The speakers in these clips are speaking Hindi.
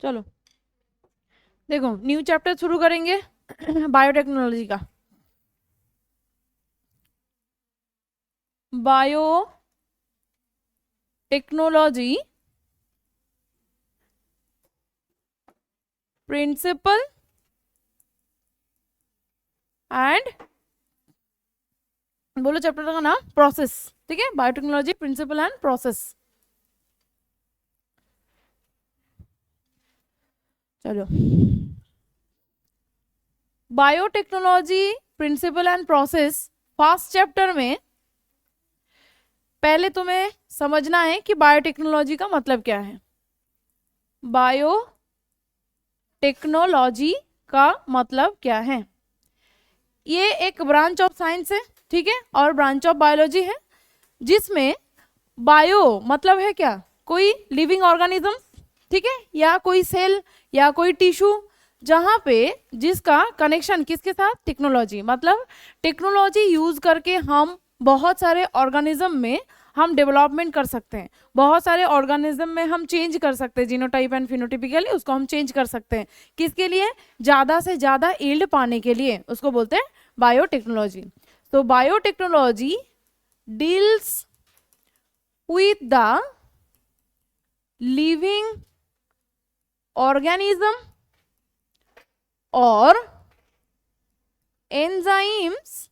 चलो देखो न्यू चैप्टर शुरू करेंगे बायोटेक्नोलॉजी का। बायोटेक्नोलॉजी प्रिंसिपल एंड, बोलो चैप्टर का नाम, प्रोसेस। ठीक है, बायोटेक्नोलॉजी प्रिंसिपल एंड प्रोसेस। चलो biotechnology principle and process first chapter में पहले तुम्हें समझना है कि बायोटेक्नोलॉजी का मतलब क्या है। बायोटेक्नोलॉजी का मतलब क्या है? ये एक ब्रांच ऑफ साइंस है, ठीक है, और ब्रांच ऑफ बायोलॉजी है, जिसमें बायो मतलब है क्या, कोई लिविंग ऑर्गेनिज्म, ठीक है, या कोई सेल या कोई टिश्यू, जहां पे जिसका कनेक्शन किसके साथ, टेक्नोलॉजी। मतलब टेक्नोलॉजी यूज करके हम बहुत सारे ऑर्गेनिज्म में हम डेवलपमेंट कर सकते हैं, बहुत सारे ऑर्गेनिज्म में हम चेंज कर सकते हैं, जीनोटाइप एंड फिनोटाइपिकली उसको हम चेंज कर सकते हैं। किसके लिए? ज़्यादा से ज़्यादा यील्ड पाने के लिए, उसको बोलते हैं बायोटेक्नोलॉजी। तो biotechnology deals with the living organism or enzymes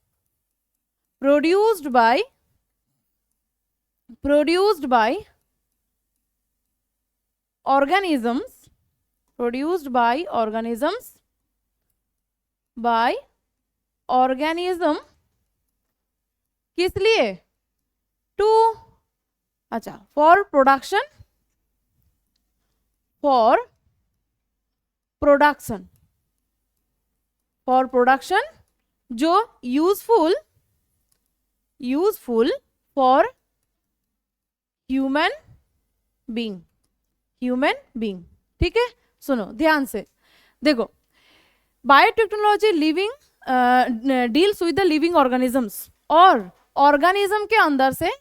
produced by organisms किस लिए? टू, अच्छा, फॉर प्रोडक्शन जो यूजफुल फॉर ह्यूमन बीइंग। ठीक है, सुनो ध्यान से, देखो biotechnology deals with the living organisms, और ऑर्गेनिज्म के अंदर से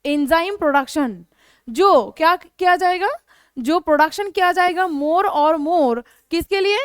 एंजाइम प्रोडक्शन, जो क्या किया जाएगा, जो प्रोडक्शन किया जाएगा मोर और मोर, किसके लिए?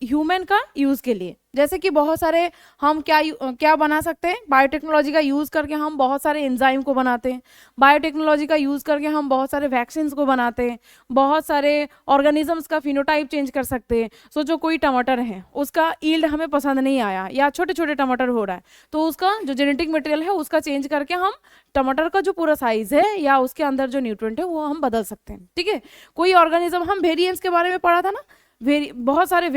ह्यूमन का यूज के लिए। जैसे कि बहुत सारे हम क्या बना सकते हैं, बायोटेक्नोलॉजी का यूज करके हम बहुत सारे एंजाइम को बनाते हैं, बायोटेक्नोलॉजी का यूज करके हम बहुत सारे वैक्सीन को बनाते हैं, बहुत सारे ऑर्गेनिजम्स का फिनोटाइप चेंज कर सकते हैं। सोचो कोई टमाटर है, उसका ईल्ड हमें पसंद नहीं आया, या छोटे छोटे टमाटर हो रहा है, तो उसका जो जेनेटिक मटेरियल है उसका चेंज करके हम टमाटर का जो पूरा साइज है या उसके अंदर जो न्यूट्रिएंट है वो हम बदल सकते हैं। ठीक है, कोई ऑर्गेनिज्म, हम वेरिएंट्स के बारे में पढ़ा था ना, बहुत सारे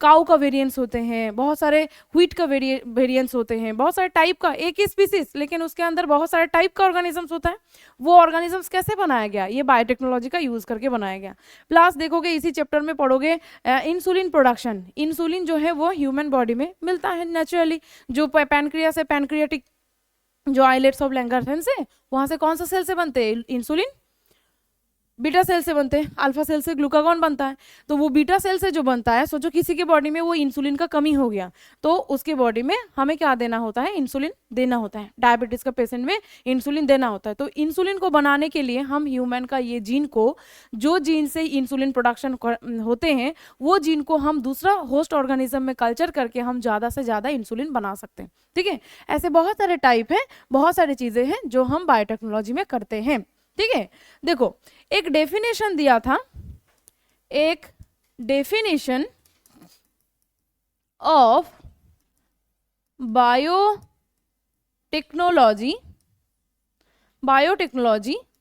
काऊ का वेरिएंट्स होते हैं, बहुत सारे व्हीट का वेरिएंट्स होते हैं, बहुत सारे टाइप का, एक ही स्पीसीज लेकिन उसके अंदर बहुत सारे टाइप का ऑर्गेनिजम्स होता है। वो ऑर्गेनिजम्स कैसे बनाया गया? ये बायोटेक्नोलॉजी का यूज करके बनाया गया। प्लस देखोगे इसी चैप्टर में पढ़ोगे इंसुलिन प्रोडक्शन। इंसुलिन जो है वो ह्यूमन बॉडी में मिलता है नेचुरली, जो पैनक्रिया से, पैनक्रियाटिक जो आइलेट्स ऑफ लैंगरहैंस है, वहां से कौन सा सेल से बनते हैं? इंसुलिन बीटा सेल से बनते हैं, अल्फा सेल से ग्लूकागॉन बनता है। तो वो बीटा सेल से जो बनता है, सोचो किसी के बॉडी में वो इंसुलिन का कमी हो गया, तो उसके बॉडी में हमें क्या देना होता है? इंसुलिन देना होता है। डायबिटीज का पेशेंट में इंसुलिन देना होता है। तो इंसुलिन को बनाने के लिए हम ह्यूमन का ये जीन को, जो जीन से इंसुलिन प्रोडक्शन होते हैं, वो जीन को हम दूसरा होस्ट ऑर्गेनिज्म में कल्चर करके हम ज़्यादा से ज़्यादा इंसुलिन बना सकते हैं। ठीक है, ऐसे बहुत सारे टाइप हैं, बहुत सारी चीज़ें हैं जो हम बायोटेक्नोलॉजी में करते हैं। ठीक है, देखो एक डेफिनेशन दिया था, एक definition of biotechnology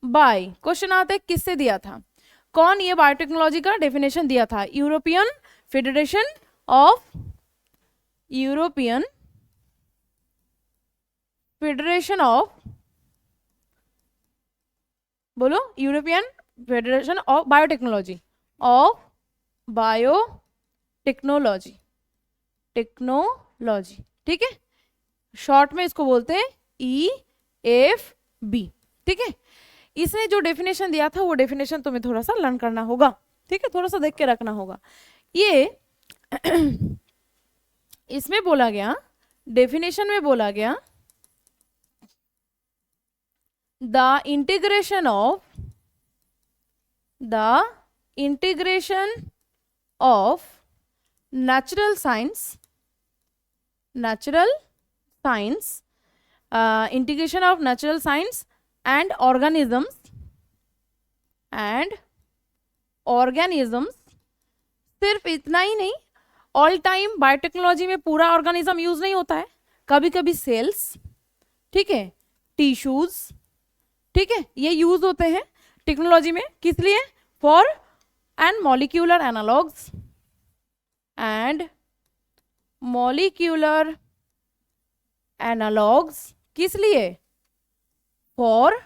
by, question आता है किससे दिया था, कौन ये बायोटेक्नोलॉजी का डेफिनेशन दिया था? यूरोपियन फेडरेशन ऑफ बोलो, European federation of biotechnology, technology. ठीक है, शॉर्ट में इसको बोलते हैं EFB। ठीक है, इसने जो डेफिनेशन दिया था वो डेफिनेशन तुम्हें थोड़ा सा लर्न करना होगा। ठीक है, थोड़ा सा देख के रखना होगा। ये इसमें बोला गया, डेफिनेशन में बोला गया, the integration of integration of natural science, integration of natural science and organisms, सिर्फ इतना ही नहीं, ऑल टाइम बायोटेक्नोलॉजी में पूरा ऑर्गेनिज्म यूज नहीं होता है, कभी कभी सेल्स, ठीक है, टिश्यूज, ठीक है, ये यूज होते हैं टेक्नोलॉजी में, किस लिए? फॉर एंड मॉलिक्यूलर एनालॉग्स किस लिए? फॉर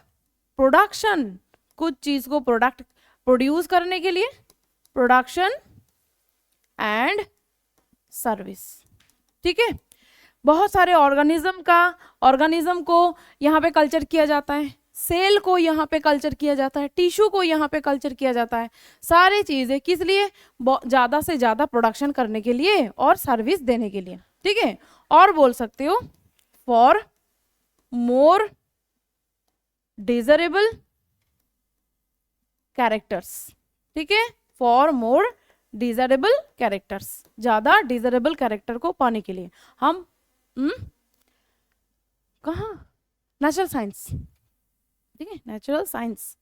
प्रोडक्शन, कुछ चीज को प्रोड्यूस करने के लिए, प्रोडक्शन एंड सर्विस, ठीक है। बहुत सारे ऑर्गेनिज्म को यहाँ पे कल्चर किया जाता है, सेल को यहाँ पे कल्चर किया जाता है, टिश्यू को यहाँ पे कल्चर किया जाता है, सारी चीजें किस लिए? ज्यादा से ज्यादा प्रोडक्शन करने के लिए और सर्विस देने के लिए, ठीक है। और बोल सकते हो फॉर मोर डिजायरेबल कैरेक्टर्स, ठीक है, फॉर मोर डिजायरेबल कैरेक्टर्स, ज्यादा डिजायरेबल कैरेक्टर को पाने के लिए हम कहाँ? नेचुरल साइंस, ठीक है, नेचुरल साइंस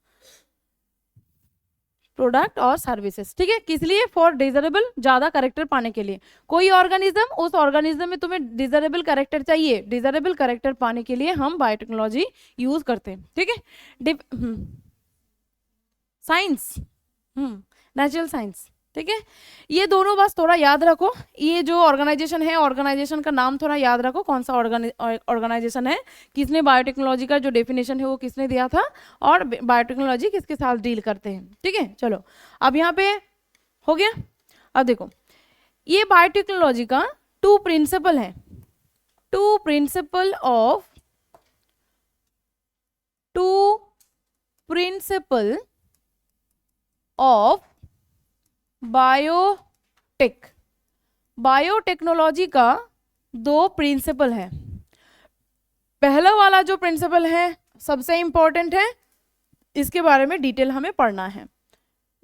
प्रोडक्ट और सर्विसेज, ठीक है, किस लिए? फॉर डिजायरेबल, ज्यादा कैरेक्टर पाने के लिए। कोई ऑर्गेनिज्म, उस ऑर्गेनिज्म में तुम्हें डिजायरेबल कैरेक्टर चाहिए, डिजायरेबल कैरेक्टर पाने के लिए हम बायोटेक्नोलॉजी यूज करते हैं, ठीक है। साइंस, नेचुरल साइंस, ठीक है, ये दोनों बस थोड़ा याद रखो। ये जो ऑर्गेनाइजेशन है, ऑर्गेनाइजेशन का नाम थोड़ा याद रखो, कौन सा ऑर्गेनाइजेशन है, किसने बायोटेक्नोलॉजी का जो डेफिनेशन है वो किसने दिया था, और बायोटेक्नोलॉजी किसके साथ डील करते हैं, ठीक है। चलो अब यहाँ पे हो गया। अब देखो, ये बायोटेक्नोलॉजी का टू प्रिंसिपल है, टू प्रिंसिपल ऑफ बायोटेक्नोलॉजी का दो प्रिंसिपल है। पहला वाला जो प्रिंसिपल है सबसे इंपॉर्टेंट है, इसके बारे में डिटेल हमें पढ़ना है।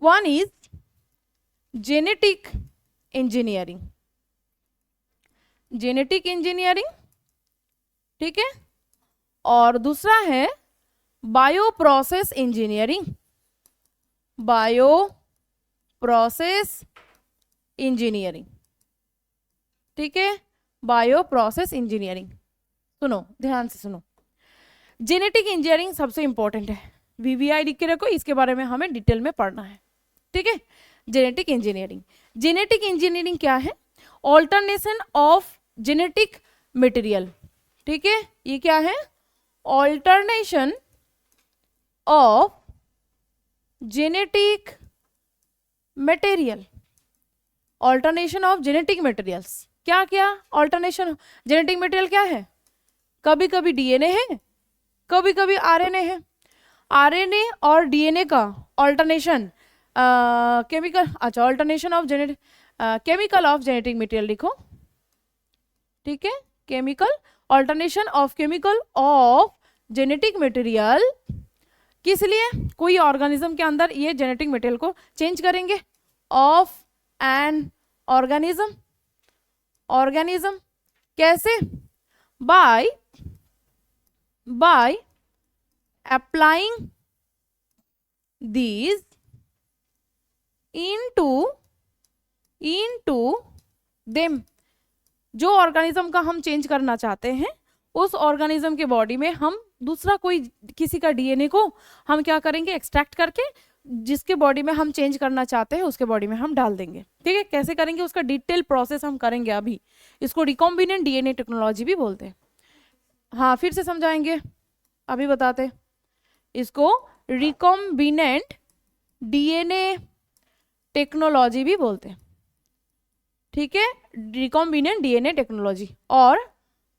वन इज जेनेटिक इंजीनियरिंग, ठीक है, और दूसरा है बायोप्रोसेस इंजीनियरिंग, ठीक है, बायोप्रोसेस इंजीनियरिंग। सुनो, ध्यान से सुनो, जेनेटिक इंजीनियरिंग सबसे इंपॉर्टेंट है, VVI लिख के रखो, इसके बारे में हमें डिटेल में पढ़ना है, ठीक है। जेनेटिक इंजीनियरिंग क्या है? ऑल्टरनेशन ऑफ जेनेटिक मटेरियल, ठीक है, ये क्या है? Alternation of genetic material, alternation of genetic materials. क्या क्या ऑल्टरनेशन? जेनेटिक मटेरियल क्या है? कभी कभी डीएनए है, कभी कभी आरएनए है, आरएनए और डीएनए का ऑल्टरनेशन, केमिकल, अच्छा, alternation of chemical of genetic material लिखो, ठीक है, chemical, alternation of chemical of genetic material, किस लिए? कोई ऑर्गेनिज्म के अंदर ये जेनेटिक मटेरियल को चेंज करेंगे, ऑफ एन ऑर्गेनिज्म, कैसे? By applying these into them। जो ऑर्गेनिज्म का हम चेंज करना चाहते हैं, उस ऑर्गेनिज्म के बॉडी में हम दूसरा कोई किसी का डीएनए को हम क्या करेंगे? एक्सट्रैक्ट करके जिसके बॉडी में हम चेंज करना चाहते हैं उसके बॉडी में हम डाल देंगे, ठीक है। कैसे करेंगे उसका डिटेल प्रोसेस हम करेंगे अभी, इसको रिकॉम्बिनेंट डीएनए टेक्नोलॉजी भी बोलते हैं। हाँ, फिर से समझाएंगे, अभी बताते, इसको रिकॉम्बिनेंट डीएनए टेक्नोलॉजी भी बोलते हैं, ठीक है, रिकॉम्बिनेंट डीएनए टेक्नोलॉजी और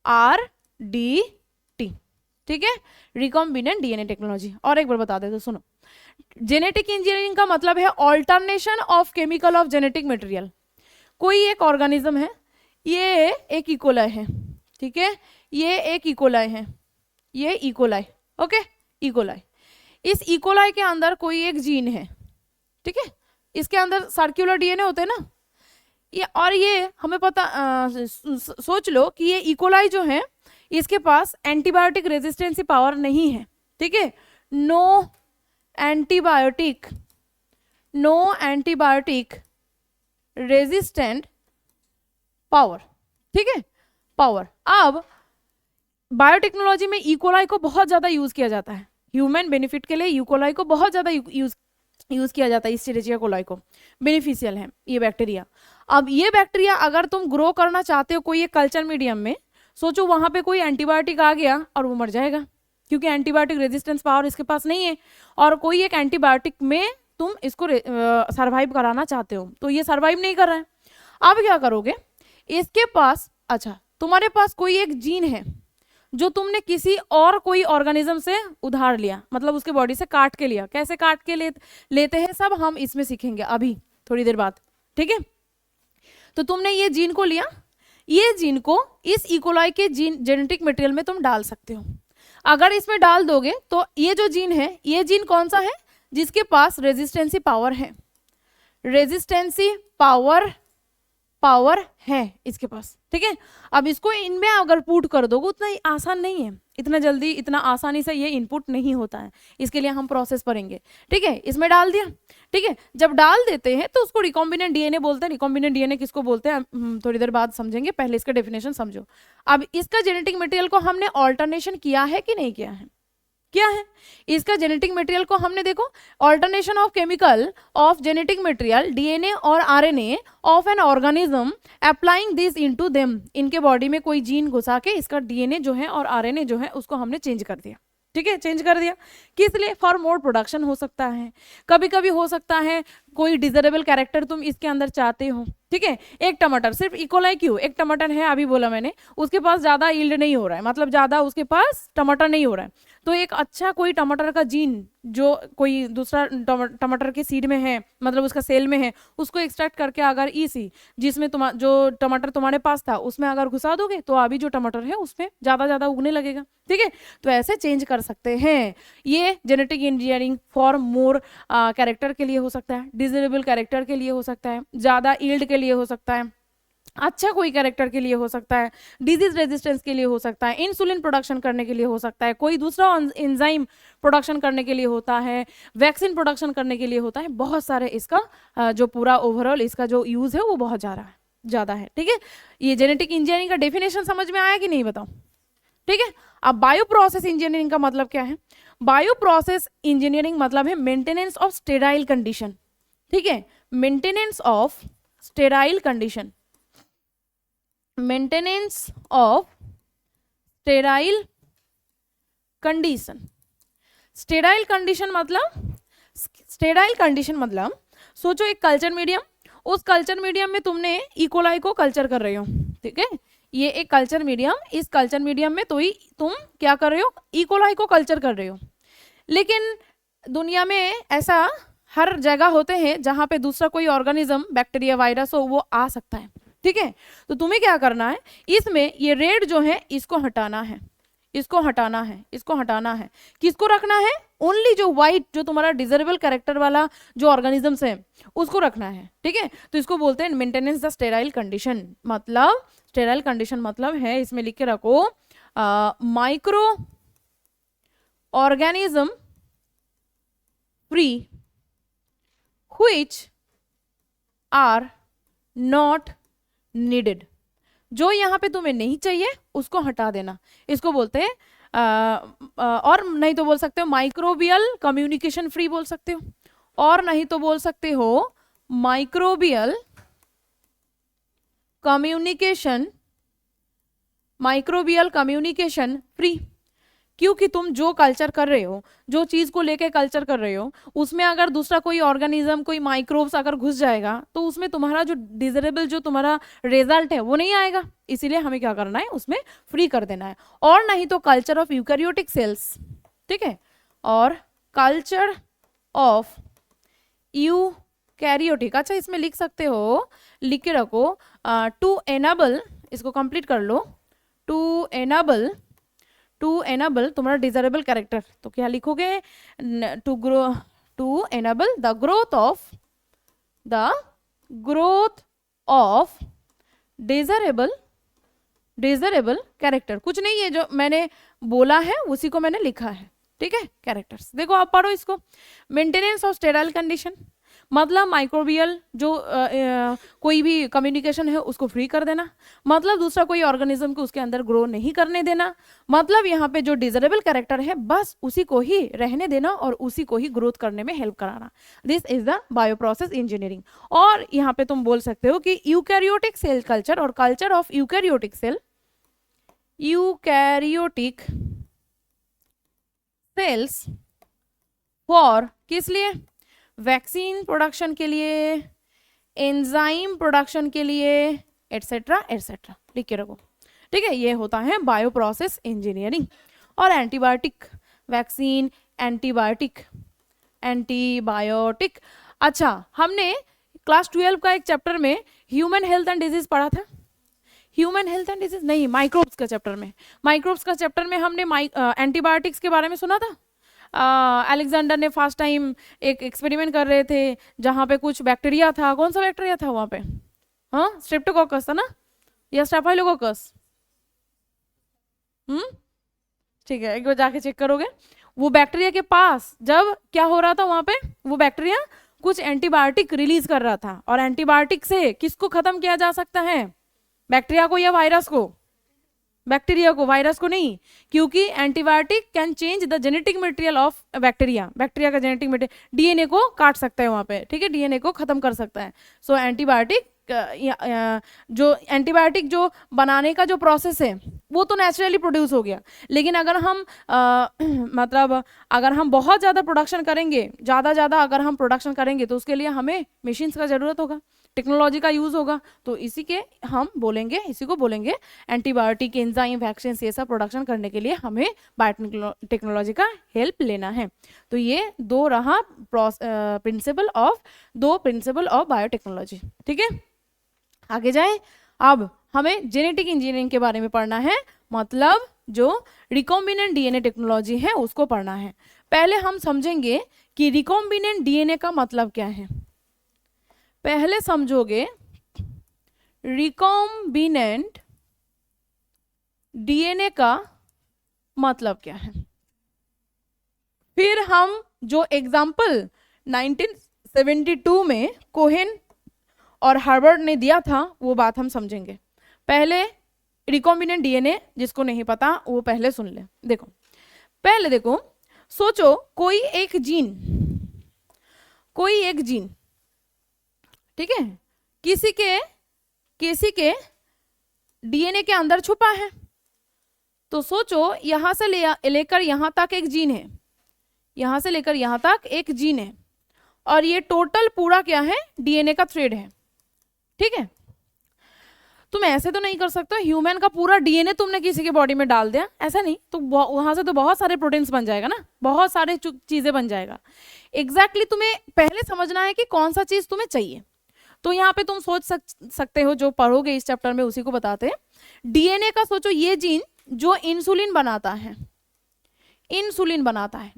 RDT, ठीक है, रिकॉम्बिनेंट डीएनए टेक्नोलॉजी। और एक बार बता देते, सुनो, जेनेटिक इंजीनियरिंग का मतलब है alternation of chemical of genetic material. कोई एक ऑर्गेनिज्म है, ये एक इकोलाई है, ठीक है, ये एक इकोलाई है, ये इकोलाई, ओके, इकोलाई। इस इकोलाई के अंदर कोई एक जीन है, ठीक है, इसके अंदर सर्कुलर डीएनए होते हैं ना, ये और ये हमें पता सोच लो कि ये इकोलाई जो है इसके पास एंटीबायोटिक रेजिस्टेंसी पावर नहीं है, ठीक है, नो एंटीबायोटिक रेजिस्टेंट पावर, ठीक है, पावर। अब बायोटेक्नोलॉजी में इकोलाई को बहुत ज्यादा यूज किया जाता है, ह्यूमन बेनिफिट के लिए इकोलाई को बहुत ज्यादा यूज किया जाता है, इस्चेरिचिया कोलाई को, बेनिफिशियल है ये बैक्टीरिया। अब ये बैक्टीरिया अगर तुम ग्रो करना चाहते हो कोई एक कल्चर मीडियम में, सोचो वहां पे कोई एंटीबायोटिक आ गया और वो मर जाएगा, क्योंकि एंटीबायोटिक रेजिस्टेंस पावर इसके पास नहीं है, और कोई एक एंटीबायोटिक में तुम इसको सर्वाइव कराना चाहते हो, तो ये सर्वाइव नहीं कर रहा है। अब क्या करोगे, इसके पास, अच्छा तुम्हारे पास कोई एक जीन है जो तुमने किसी और कोई ऑर्गेनिज्म से उधार लिया, मतलब उसके बॉडी से काट के लिया, कैसे काट के लेते हैं सब हम इसमें सीखेंगे अभी थोड़ी देर बाद, ठीक है। तो तुमने ये जीन को लिया, ये जीन को इस इकोलाई के जीन जेनेटिक मटेरियल में तुम डाल सकते हो। अगर इसमें डाल दोगे तो ये जो जीन है, ये जीन कौन सा है, जिसके पास रेजिस्टेंसी पावर है, रेजिस्टेंसी पावर है इसके पास, ठीक है। अब इसको इनमें अगर पुट कर दोगे, उतना ही आसान नहीं है, इतना जल्दी इतना आसानी से ये इनपुट नहीं होता है, इसके लिए हम प्रोसेस करेंगे, ठीक है। इसमें डाल दिया, ठीक है, जब डाल देते हैं तो उसको रिकॉम्बिनेंट डीएनए बोलते हैं। रिकॉम्बिनेंट डीएनए किसको बोलते हैं थोड़ी देर बाद समझेंगे, पहले इसका डेफिनेशन समझो। अब इसका जेनेटिक मटेरियल को हमने ऑल्टरनेशन किया है कि नहीं किया है, क्या है इसका जेनेटिक मटेरियल को हमने देखो, alternation of chemical of genetic material DNA और RNA of an organism applying this into them, इनके बॉडी में कोई जीन घुसा के इसका डीएनए जो है और आरएनए जो है उसको हमने चेंज कर दिया, ठीक है, चेंज कर दिया। किस लिए, फॉर मोर प्रोडक्शन हो सकता है, कभी कभी हो सकता है कोई डिजरेबल कैरेक्टर तुम इसके अंदर चाहते हो, ठीक है। एक टमाटर, सिर्फ इकोलाई क्यों, एक टमाटर है अभी बोला मैंने, उसके पास ज्यादा यील्ड नहीं हो रहा है, मतलब ज्यादा उसके पास टमाटर नहीं हो रहा है, तो एक अच्छा कोई टमाटर का जीन जो कोई दूसरा टमाटर के सीड में है, मतलब उसका सेल में है, उसको एक्सट्रैक्ट करके अगर इसी जिसमें जो टमाटर तुम्हारे पास था उसमें अगर घुसा दोगे तो अभी जो टमाटर है उसमें ज्यादा उगने लगेगा, ठीक है। तो ऐसे चेंज कर सकते हैं, ये genetic engineering for more character के लिए हो सकता है, डिजरेबल कैरेक्टर के लिए हो सकता है, ज्यादा यील्ड के लिए हो सकता है, अच्छा कोई कैरेक्टर के लिए हो सकता है, डिजीज रेजिस्टेंस के लिए हो सकता है, इंसुलिन प्रोडक्शन करने के लिए हो सकता है, कोई दूसरा एंजाइम प्रोडक्शन करने के लिए होता है, वैक्सीन प्रोडक्शन करने के लिए होता है, बहुत सारे इसका जो पूरा ओवरऑल इसका जो यूज है वो बहुत ज्यादा है, ठीक है। ये जेनेटिक इंजीनियरिंग का डेफिनेशन समझ में आया कि नहीं बताओ, ठीक है। अब बायो प्रोसेस इंजीनियरिंग का मतलब क्या है, बायो प्रोसेस इंजीनियरिंग मतलब है मेंटेनेंस ऑफ स्टेराइल कंडीशन, ठीक है, maintenance of sterile condition, maintenance of sterile condition. Sterile condition मतलब सोचो एक कल्चर मीडियम, उस कल्चर मीडियम में तुमने इकोलाई को कल्चर कर रहे हो, ठीक है, ये एक कल्चर मीडियम, इस कल्चर मीडियम में तो ही तुम क्या कर रहे हो, इकोलाई को कल्चर कर रहे हो। लेकिन दुनिया में ऐसा हर जगह होते हैं जहां पे दूसरा कोई ऑर्गेनिज्म, बैक्टीरिया, वायरस हो, वो आ सकता है, ठीक है। तो तुम्हें क्या करना है, इसमें ये रेड जो है इसको हटाना है, इसको हटाना है, इसको हटाना है, किसको रखना है, ओनली जो व्हाइट जो तुम्हारा डिजरेबल कैरेक्टर वाला जो ऑर्गेनिजम्स है उसको रखना है, ठीक है। तो इसको बोलते हैं मेंटेनेंस द स्टेराइल कंडीशन, मतलब स्टेराइल कंडीशन मतलब है, इसमें लिख के रखो, microorganism free which are not needed, जो यहाँ पे तुम्हें नहीं चाहिए उसको हटा देना, इसको बोलते हैं और नहीं तो बोल सकते हो माइक्रोबियल कम्युनिकेशन फ्री बोल सकते हो, और नहीं तो बोल सकते हो माइक्रोबियल कम्युनिकेशन फ्री, क्योंकि तुम जो कल्चर कर रहे हो, जो चीज को लेके कल्चर कर रहे हो, उसमें अगर दूसरा कोई ऑर्गेनिज्म, कोई माइक्रोब्स अगर घुस जाएगा तो उसमें तुम्हारा जो डिजरेबल जो तुम्हारा रिजल्ट है वो नहीं आएगा, इसीलिए हमें क्या करना है, उसमें फ्री कर देना है। और नहीं तो कल्चर ऑफ यूकैरियोटिक सेल्स, ठीक है, और कल्चर ऑफ यूकैरियोटिक, अच्छा इसमें लिख सकते हो, लिख के रखो, टू एनाबल, इसको कंप्लीट कर लो, टू एनाबल तुम्हारा डिजायरेबल कैरेक्टर, तो क्या लिखोगे, to enable the growth of the growth of desirable character, कुछ नहीं है, जो मैंने बोला है उसी को मैंने लिखा है, ठीक है। कैरेक्टर्स देखो, आप पढ़ो इसको। मेंटेनेंस ऑफ स्टेराइल कंडीशन, मतलब माइक्रोबियल जो कोई भी कम्युनिकेशन है उसको फ्री कर देना, मतलब दूसरा कोई ऑर्गेनिज्म को उसके अंदर ग्रो नहीं करने देना, मतलब यहाँ पे जो डिजरेबल कैरेक्टर है बस उसी को ही रहने देना और उसी को ही ग्रोथ करने में हेल्प कराना। This is the bioprocess engineering. और यहाँ पे तुम बोल सकते हो कि यूकैरियोटिक सेल कल्चर और culture of eukaryotic cell, eukaryotic cells for किस लिए, वैक्सीन प्रोडक्शन के लिए, एंजाइम प्रोडक्शन के लिए, एटसेट्रा एटसेट्रा, लिख के रखो, ठीक है। ये होता है बायोप्रोसेस इंजीनियरिंग। और एंटीबायोटिक, वैक्सीन, एंटीबायोटिक। अच्छा, हमने क्लास 12 का एक चैप्टर में ह्यूमन हेल्थ एंड डिजीज पढ़ा था। ह्यूमन हेल्थ एंड डिजीज नहीं, माइक्रोब्स का चैप्टर में, माइक्रोब्स का चैप्टर में हमने एंटीबायोटिक्स के बारे में सुना था। अलेक्जेंडर ने फर्स्ट टाइम एक एक्सपेरिमेंट कर रहे थे जहाँ पे कुछ बैक्टीरिया था, कौन सा बैक्टीरिया था वहाँ पे, हाँ स्ट्रेप्टोकोकस था ना, या स्टेफाइलोकोकस, ठीक है, एक बार जाके चेक करोगे। वो बैक्टीरिया के पास जब क्या हो रहा था वहाँ पे, वो बैक्टीरिया कुछ एंटीबायोटिक रिलीज कर रहा था, और एंटीबायोटिक से किसको खत्म किया जा सकता है, बैक्टीरिया को या वायरस को, बैक्टीरिया को, वायरस को नहीं, क्योंकि antibiotic can change the genetic material of bacteria, bacteria का जेनेटिक मटेरियल डीएनए को काट सकता है वहाँ पे, ठीक है, डीएनए को खत्म कर सकता है। सो एंटीबायोटिक जो एंटीबायोटिक जो बनाने का जो प्रोसेस है वो तो नेचुरली प्रोड्यूस हो गया, लेकिन अगर हम मतलब अगर हम बहुत ज़्यादा प्रोडक्शन करेंगे, ज़्यादा अगर हम प्रोडक्शन करेंगे तो उसके लिए हमें मशीन्स का ज़रूरत होगा, टेक्नोलॉजी का यूज़ होगा, तो इसी को बोलेंगे एंटीबायोटिक, एंजाइम, वैक्सीन, ये सब प्रोडक्शन करने के लिए हमें बायोटेक्नोलॉजी का हेल्प लेना है। तो ये दो रहा प्रिंसिपल ऑफ बायोटेक्नोलॉजी, ठीक है। आगे जाए, अब हमें जेनेटिक इंजीनियरिंग के बारे में पढ़ना है, मतलब जो रिकॉम्बिनेंट डीएनए टेक्नोलॉजी है उसको पढ़ना है। पहले हम समझेंगे कि रिकॉम्बिनेंट डीएनए का मतलब क्या है। पहले समझोगे रिकॉम्बिनेंट डीएनए का मतलब क्या है, फिर हम जो एग्जाम्पल 1972 में कोहेन और हार्वर्ड ने दिया था वो बात हम समझेंगे। पहले रिकॉम्बिनेंट डीएनए, जिसको नहीं पता वो पहले सुन ले। पहले देखो, सोचो कोई एक जीन, ठीक है, किसी के डीएनए के अंदर छुपा है। तो सोचो यहां से लेकर यहां तक एक जीन है, यहां से लेकर यहां तक एक जीन है, और ये टोटल पूरा क्या है, डीएनए का थ्रेड है, ठीक है। तुम ऐसे तो नहीं कर सकते ह्यूमन का पूरा डीएनए तुमने किसी के बॉडी में डाल दिया, ऐसा नहीं, तो वहां से तो बहुत सारे प्रोटीन्स बन जाएगा ना, बहुत सारे चीजें बन जाएगा। एग्जैक्टली तुम्हें पहले समझना है कि कौन सा चीज तुम्हें चाहिए। तो यहाँ पे तुम सोच सकते हो, जो पढ़ोगे इस चैप्टर में उसी को बताते हैं। डीएनए का सोचो, ये जीन जो इंसुलिन बनाता है,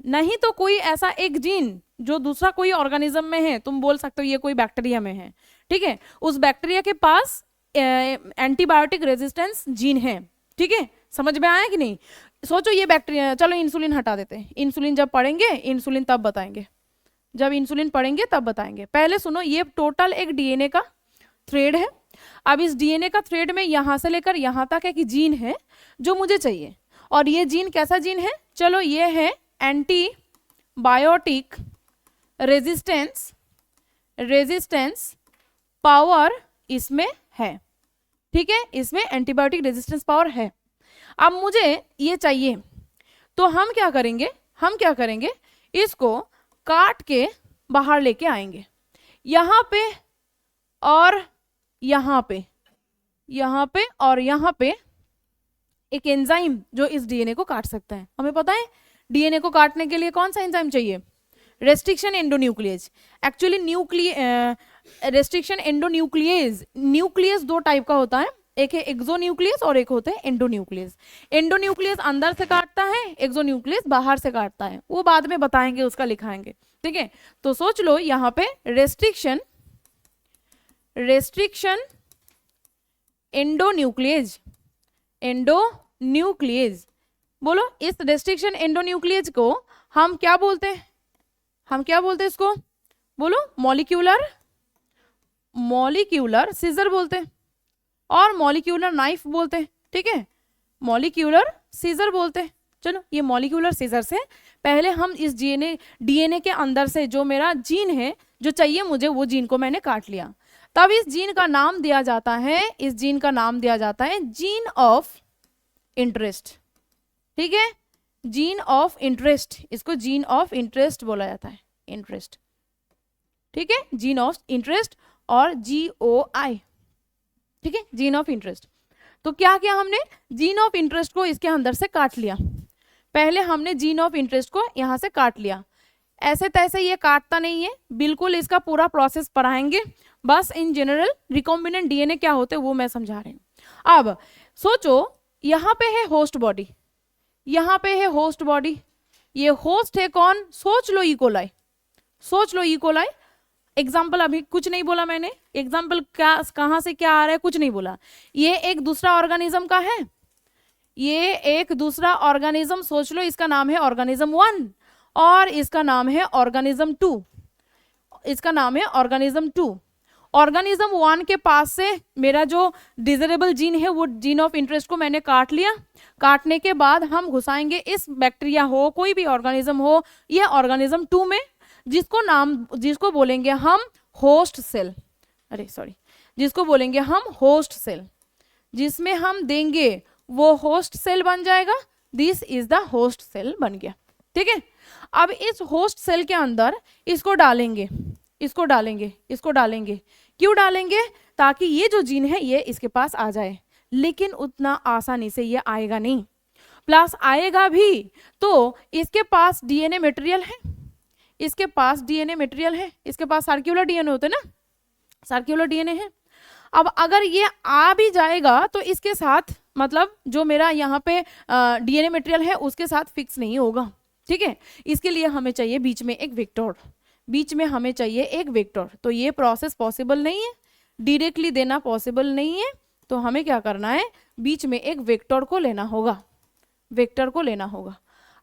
नहीं तो कोई ऐसा एक जीन जो दूसरा कोई ऑर्गेनिज्म में है, तुम बोल सकते हो ये कोई बैक्टीरिया में है, ठीक है, उस बैक्टीरिया के पास एंटीबायोटिक रेजिस्टेंस जीन है, ठीक है, समझ में आया कि नहीं। सोचो ये बैक्टीरिया, चलो इंसुलिन हटा देते हैं, इंसुलिन जब पढ़ेंगे, इंसुलिन तब बताएंगे, जब इंसुलिन पढ़ेंगे तब बताएंगे। पहले सुनो, ये टोटल एक डीएनए का थ्रेड है। अब इस डीएनए का थ्रेड में यहां से लेकर यहां तक एक जीन है जो मुझे चाहिए, और ये जीन कैसा जीन है, चलो ये है एंटीबायोटिक रेजिस्टेंस पावर इसमें है, ठीक है, इसमें एंटीबायोटिक रेजिस्टेंस पावर है। अब मुझे ये चाहिए, तो हम क्या करेंगे, इसको काट के बाहर लेके आएंगे, यहाँ पे और यहाँ पे और यहाँ पे एक एंजाइम जो इस डीएनए को काट सकता है। हमें पता है डीएनए को काटने के लिए कौन सा एंजाइम चाहिए, रेस्ट्रिक्शन एंडोन्यूक्लियेज। एक्चुअली रेस्ट्रिक्शन एंडोन्यूक्लियेज, न्यूक्लियस दो टाइप का होता है, एक है एक्सोन्यूक्लियस और एक होता है एंडोन्यूक्लियस। एंडोन्यूक्लियस अंदर से काटता है, एक्सोन्यूक्लियस बाहर से काटता है, वो बाद में बताएंगे, उसका लिखाएंगे, ठीक है। तो सोच लो यहाँ पे रेस्ट्रिक्शन रेस्ट्रिक्शन एंडोन्यूक्लियेज, एंडोन्यूक्लियेज, बोलो इस रेस्ट्रिक्शन एंडोन्यूक्लियेज को हम क्या बोलते हैं, हम क्या बोलते हैं इसको, बोलो मॉलिक्यूलर, मॉलिक्यूलर सीजर बोलते हैं और मॉलिक्यूलर नाइफ बोलते हैं, ठीक है, मॉलिक्यूलर सीजर बोलते हैं। चलो ये मॉलिक्यूलर सीजर से पहले हम इस डीएनए के अंदर से जो मेरा जीन है, जो चाहिए मुझे वो जीन को मैंने काट लिया, तब इस जीन का नाम दिया जाता है, इस जीन का नाम दिया जाता है जीन ऑफ इंटरेस्ट, ठीक है, जीन ऑफ इंटरेस्ट, इसको जीन ऑफ इंटरेस्ट बोला जाता है, इंटरेस्ट, ठीक है, जीन ऑफ इंटरेस्ट और GOI, ठीक है, जीन ऑफ इंटरेस्ट। तो क्या किया हमने, जीन ऑफ इंटरेस्ट को इसके अंदर से काट लिया, पहले हमने जीन ऑफ इंटरेस्ट को यहां से काट लिया, ऐसे तैसे ये काटता नहीं है, बिल्कुल इसका पूरा प्रोसेस पढ़ाएंगे, बस इन जनरल रिकॉम्बिनेंट डीएनए क्या होते हैं वो मैं समझा रही हूँ। अब सोचो यहाँ पे है होस्ट बॉडी, यहाँ पे है होस्ट बॉडी, ये होस्ट है कौन, सोच लो इकोलाई, सोच लो इकोलाई, एग्जाम्पल अभी कुछ नहीं बोला मैंने, एग्जाम्पल क्या कहाँ से क्या आ रहा है कुछ नहीं बोला, ये एक दूसरा ऑर्गेनिज्म का है, ये एक दूसरा ऑर्गेनिज्म सोच लो, इसका नाम है ऑर्गेनिज्म 1 और इसका नाम है ऑर्गेनिज्म 2, इसका नाम है ऑर्गेनिज्म 2। ऑर्गेनिज्म 1 के पास से मेरा जो डिजायरेबल जीन है वो जीन ऑफ इंटरेस्ट को मैंने काट लिया, काटने के बाद हम घुसाएंगे इस बैक्टीरिया हो, कोई भी ऑर्गेनिज्म हो, ये ऑर्गेनिज्म 2 में, जिसको बोलेंगे हम होस्ट सेल, अरे सॉरी, जिसको बोलेंगे हम होस्ट सेल, जिसमें हम देंगे वो होस्ट सेल बन जाएगा, this is the host cell बन गया, ठीक है। अब इस होस्ट सेल के अंदर इसको डालेंगे, इसको डालेंगे, इसको डालेंगे, क्यों डालेंगे, ताकि ये जो जीन है ये इसके पास आ जाए, लेकिन उतना आसानी से ये आएगा नहीं, प्लस आएगा भी तो इसके पास डीएनए मटेरियल है, इसके पास डीएनए मटेरियल है, इसके पास सर्कुलर डीएनए होते ना, सर्कुलर डीएनए है। अब अगर ये आ भी जाएगा तो इसके साथ मतलब जो मेरा यहाँ पे डीएनए मटेरियल है उसके साथ फिक्स नहीं होगा, ठीक है, इसके लिए हमें चाहिए बीच में एक वेक्टर, बीच में हमें चाहिए एक वेक्टर, तो ये प्रोसेस पॉसिबल नहीं है, डायरेक्टली देना पॉसिबल नहीं है, तो हमें क्या करना है, बीच में एक वेक्टर को लेना होगा, वेक्टर को लेना होगा।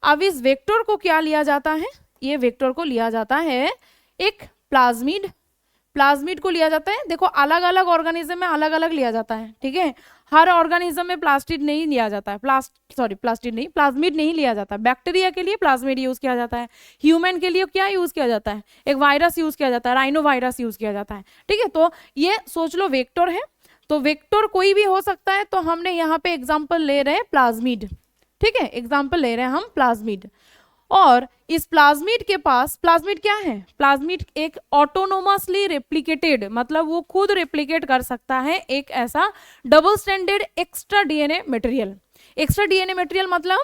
अब इस वेक्टर को क्या लिया जाता है, ये वेक्टर को लिया जाता है एक प्लाज्मिड, प्लाज्मिड को लिया जाता है, देखो अलग अलग ऑर्गेनिज्म में अलग अलग लिया जाता है, ठीक है, हर ऑर्गेनिज्म में प्लास्टिड नहीं लिया जाता है, प्लास्टिड नहीं, प्लाज्मिड नहीं लिया जाता, बैक्टीरिया के लिए प्लाज्मिड यूज किया जाता है, ह्यूमन के लिए क्या यूज किया जाता है, एक वायरस यूज किया जाता है, राइनो वायरस यूज किया जाता है, ठीक है। तो ये सोच लो वेक्टर है, तो वेक्टर कोई भी हो सकता है, तो हमने यहाँ पे एग्जाम्पल ले रहे हैं प्लाज्मिड, ठीक है, एग्जाम्पल ले रहे हैं हम प्लाज्मिड, और इस प्लाज्मिड के पास, प्लाज्मिड क्या है, प्लाज्मिड एक ऑटोनोमसली रेप्लिकेटेड, मतलब वो खुद रेप्लिकेट कर सकता है एक ऐसा double standard extra DNA material, extra DNA material मतलब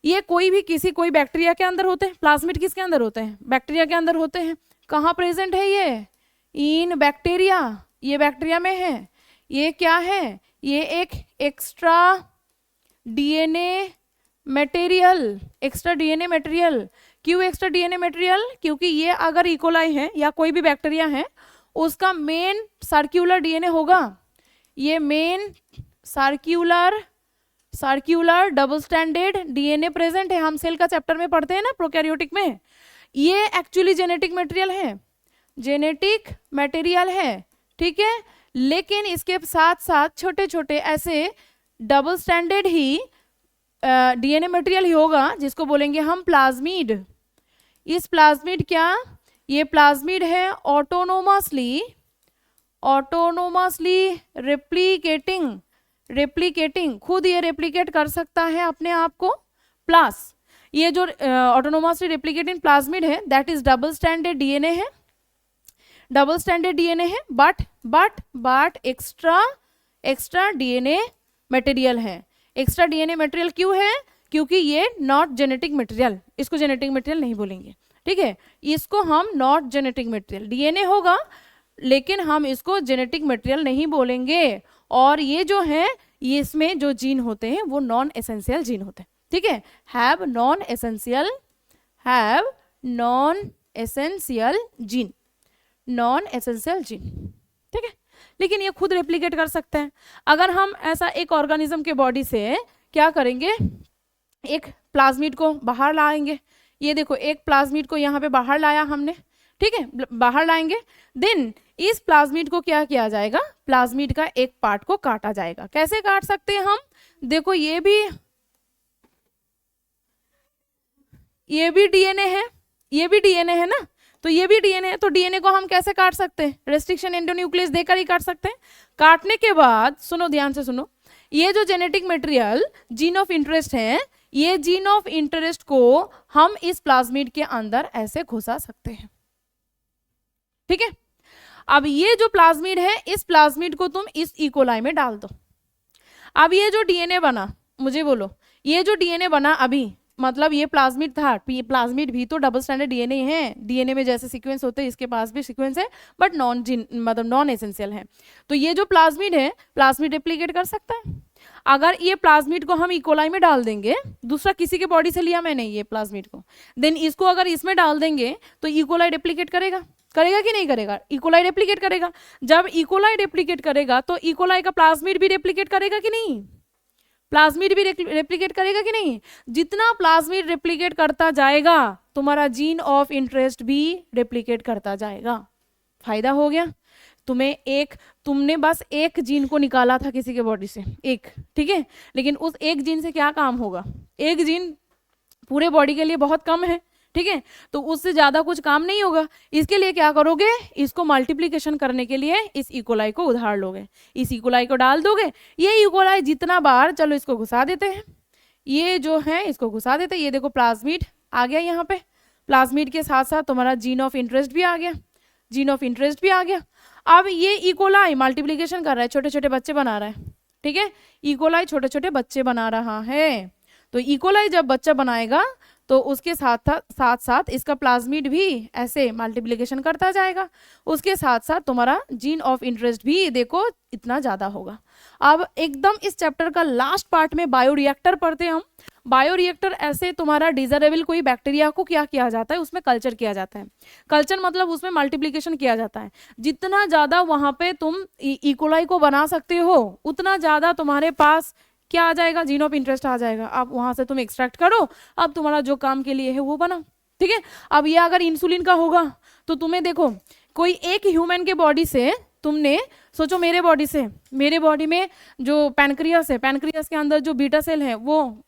ये कोई भी कोई बैक्टीरिया के अंदर होते हैं, प्लाज्मिड किसके अंदर होते हैं, बैक्टीरिया के अंदर होते हैं, कहाँ प्रेजेंट है ये, इन बैक्टीरिया, ये बैक्टीरिया में है, ये क्या है, ये एक extra DNA material, extra DNA material, क्यों एक्स्ट्रा डीएनए मटेरियल, क्योंकि ये अगर इकोलाई है या कोई भी बैक्टीरिया है उसका मेन सर्कुलर डीएनए होगा, ये main circular double standard DNA present है, हम सेल का चैप्टर में पढ़ते हैं ना प्रोकैरियोटिक में, ये एक्चुअली जेनेटिक मटेरियल है, जेनेटिक मटेरियल है, ठीक है, लेकिन इसके साथ साथ छोटे छोटे ऐसे डबल स्टैंडर्ड ही डीएनए मटेरियल ही होगा जिसको बोलेंगे हम प्लाज्मिड। इस प्लाज्मिड क्या, ये प्लाज्मिड है ऑटोनोमसली रेप्लिकेटिंग, खुद ये रेप्लिकेट कर सकता है अपने आप को, प्लस ये जो ऑटोनोमसली रेप्लिकेटिंग प्लाज्मिड है that is double standard DNA है, डबल स्टैंडर्ड डीएनए है, बट एक्स्ट्रा डीएनए मटेरियल है, एक्स्ट्रा डीएनए मटेरियल क्यों है, क्योंकि ये नॉट जेनेटिक मटेरियल, इसको जेनेटिक मटेरियल नहीं बोलेंगे, ठीक है, इसको हम नॉट जेनेटिक मटेरियल, डीएनए होगा लेकिन हम इसको जेनेटिक मटेरियल नहीं बोलेंगे, और ये जो है ये इसमें जो जीन होते हैं वो नॉन एसेंशियल जीन होते हैं, ठीक है, हैव नॉन एसेंशियल जीन, ठीक है। लेकिन ये खुद रेप्लिकेट कर सकते हैं। अगर हम ऐसा एक ऑर्गेनिज्म के बॉडी से क्या करेंगे, एक प्लाज्मिड को बाहर लाएंगे, ये देखो एक प्लाज्मिड को यहाँ पे बाहर लाया हमने, ठीक है, बाहर लाएंगे, देन इस प्लाज्मिड को क्या किया जाएगा, प्लाज्मिड का एक पार्ट को काटा जाएगा। कैसे काट सकते हैं हम, देखो ये भी डीएनए है, ये भी डीएनए है ना, तो ये भी डीएनए है, तो डीएनए को हम कैसे काट सकते हैं, रेस्ट्रिक्शन एंडोन्यूक्लियस देकर ही काट सकते हैं। काटने के बाद सुनो, ध्यान से सुनो, ये जो genetic material gene of interest है, ये जीन ऑफ इंटरेस्ट को हम इस प्लाज्मिड के अंदर ऐसे घुसा सकते हैं, ठीक है। अब ये जो प्लाज्मिड है, इस प्लाज्मिड को तुम इस इकोलाई में डाल दो। अब ये जो डीएनए बना, मुझे बोलो, ये जो डीएनए बना अभी, मतलब ये प्लाज्मिड था, प्लाज्मिड भी तो डबल स्टैंडर्ड डीएनए है, डीएनए में जैसे सीक्वेंस होते हैं इसके पास भी सीक्वेंस है, बट नॉन एसेंशियल है। तो ये जो प्लाज्मिड है, प्लाज्मिड रेप्लिकेट कर सकता है। अगर ये प्लाज्मिड को हम इकोलाई में डाल देंगे, दूसरा किसी के बॉडी से लिया मैंने ये प्लाज्मिड को, देन इसको अगर इसमें डाल देंगे तो इकोलाई रेप्लिकेट करेगा कि नहीं करेगा, इकोलाई रेप्लिकेट करेगा। जब इकोलाई रेप्लिकेट करेगा तो इकोलाई का प्लाज्मिड भी रेप्लिकेट करेगा कि नहीं, प्लाज्मिड भी रेप्लिकेट करेगा कि नहीं। जितना प्लाज्मिड रेप्लिकेट करता जाएगा, तुम्हारा जीन ऑफ इंटरेस्ट भी रेप्लिकेट करता जाएगा। फायदा हो गया तुमने बस एक जीन को निकाला था किसी के बॉडी से, एक, ठीक है, लेकिन उस एक जीन से क्या काम होगा, एक जीन पूरे बॉडी के लिए बहुत कम है, ठीक है, तो उससे ज्यादा कुछ काम नहीं होगा। इसके लिए क्या करोगे, इसको मल्टीप्लिकेशन करने के लिए इस इकोलाई को उधार लोगे, इस इकोलाई को डाल दोगे। ये इकोलाई जितना बार, चलो इसको घुसा देते हैं, ये जो है इसको घुसा देते हैं। ये देखो प्लाज्मिड आ गया यहाँ पे, प्लाज्मिड के साथ साथ तुम्हारा जीन ऑफ इंटरेस्ट भी आ गया, जीन ऑफ इंटरेस्ट भी आ गया। अब ये इकोलाई मल्टीप्लिकेशन कर रहा है, छोटे छोटे बच्चे बना रहा है, ठीक है, इकोलाई छोटे छोटे बच्चे बना रहा है। तो इकोलाई जब बच्चा बनाएगा तो उसके साथ साथ इसका प्लाज्मिड भी ऐसे मल्टीप्लिकेशन करता जाएगा, उसके साथ साथ तुम्हारा जीन ऑफ इंटरेस्ट भी देखो इतना ज्यादा होगा। अब एकदम इस चैप्टर का लास्ट पार्ट में बायोरिएक्टर पढ़ते हैं हम। बायोरिएक्टर ऐसे तुम्हारा डिजायरेबल कोई बैक्टीरिया को क्या किया जाता है, उसमें कल्चर किया जाता है। कल्चर मतलब उसमें मल्टीप्लिकेशन किया जाता है। जितना ज्यादा वहां पे तुम इकोलाई को बना सकते हो, उतना ज्यादा तुम्हारे पास क्या आ जाएगा, जीन ऑफ इंटरेस्ट आ जाएगा। अब वहां से तुम एक्सट्रैक्ट करो, अब तुम्हारा जो काम के लिए है वो बना, ठीक है। अब ये अगर इंसुलिन का होगा तो तुम्हें देखो, कोई एक ह्यूमन के बॉडी से तुमने सोचो, मेरे बॉडी में जो पैनक्रियास है, पैनक्रियास के अंदर जो बीटा सेल है, वो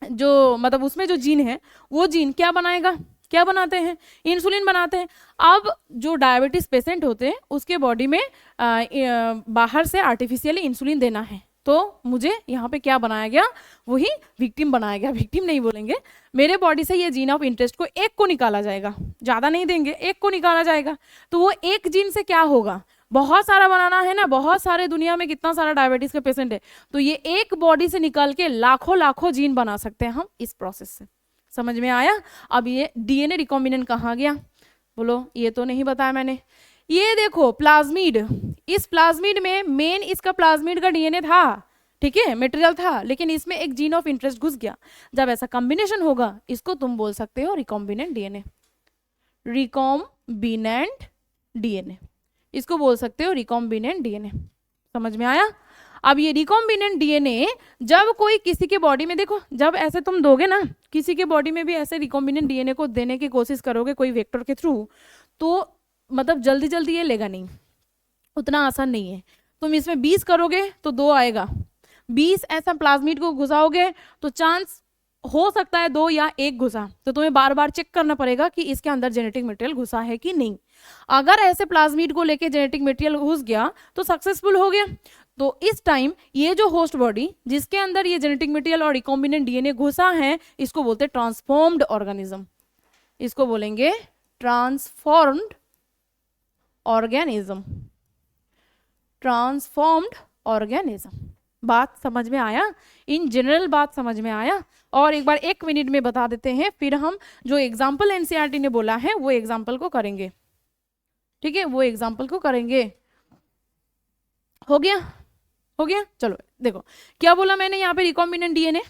जो मतलब उसमें जो जीन है, वो जीन क्या बनाएगा, क्या बनाते हैं, इंसुलिन बनाते हैं। अब जो डायबिटीज पेशेंट होते हैं उसके बॉडी में बाहर से आर्टिफिशियली इंसुलिन देना है, तो मुझे यहाँ पे क्या बनाया गया, वही विक्टिम बनाया गया। विक्टिम नहीं बोलेंगे, मेरे बॉडी से ये जीन ऑफ इंटरेस्ट को एक को निकाला जाएगा, ज्यादा नहीं देंगे, एक को निकाला जाएगा। तो वो एक जीन से क्या होगा, बहुत सारा बनाना है ना, बहुत सारे दुनिया में कितना सारा डायबिटीज के पेशेंट है, तो ये एक बॉडी से निकाल के लाखों जीन बना सकते हैं हम इस प्रोसेस से। समझ में आया। अब ये डीएनए रिकॉम्बिनेंट कहाँ गया, बोलो, ये तो नहीं बताया मैंने। ये देखो प्लाज्मिड, इस प्लाज्मिड में मेन इसका प्लाज्मिड का डीएनए था, ठीक है, मटेरियल था, लेकिन इसमें एक जीन ऑफ इंटरेस्ट घुस गया। जब ऐसा कॉम्बिनेशन होगा, इसको तुम बोल सकते हो रिकॉम्बिनेंट डीएनए, रिकॉम्बिनेंट डीएनए, इसको बोल सकते हो रिकॉम्बिनेंट डीएनए। समझ में आया। अब ये रिकॉम्बिनेंट डीएनए जब कोई किसी के बॉडी में, देखो जब ऐसे तुम दोगे ना, किसी के बॉडी में भी ऐसे रिकॉम्बिनेंट डीएनए को देने की कोशिश करोगे कोई वेक्टर के थ्रू, तो मतलब जल्दी जल्दी ये लेगा नहीं, उतना आसान नहीं है। तुम इसमें 20 करोगे तो 2 आएगा, 20 ऐसा प्लाज्मिड को घुसाओगे तो चांस हो सकता है 2 या 1 घुसा, तो तुम्हें बार बार चेक करना पड़ेगा कि इसके अंदर जेनेटिक मटेरियल घुसा है कि नहीं। अगर ऐसे प्लाज्मिड को लेके जेनेटिक मटेरियल घुस गया तो सक्सेसफुल हो गया। तो इस टाइम ये जो होस्ट बॉडी जिसके अंदर ये जेनेटिक मटेरियल और रिकॉम्बिनेंट डीएनए घुसा है, इसको बोलते हैं ट्रांसफॉर्म्ड ऑर्गेनिज्म, इसको बोलेंगे ट्रांसफॉर्म्ड ऑर्गेनिज्म, ट्रांसफॉर्म्ड ऑर्गेनिज्म। बात समझ में आया, इन जनरल बात समझ में आया। और एक बार 1 मिनट में बता देते हैं, फिर हम जो एग्जाम्पल एनसीईआरटी ने बोला है वो एग्जाम्पल को करेंगे, ठीक है, वो एग्जाम्पल को करेंगे। हो गया, हो गया। चलो देखो क्या बोला मैंने यहाँ पे, रिकॉम्बिनेंट डीएनए,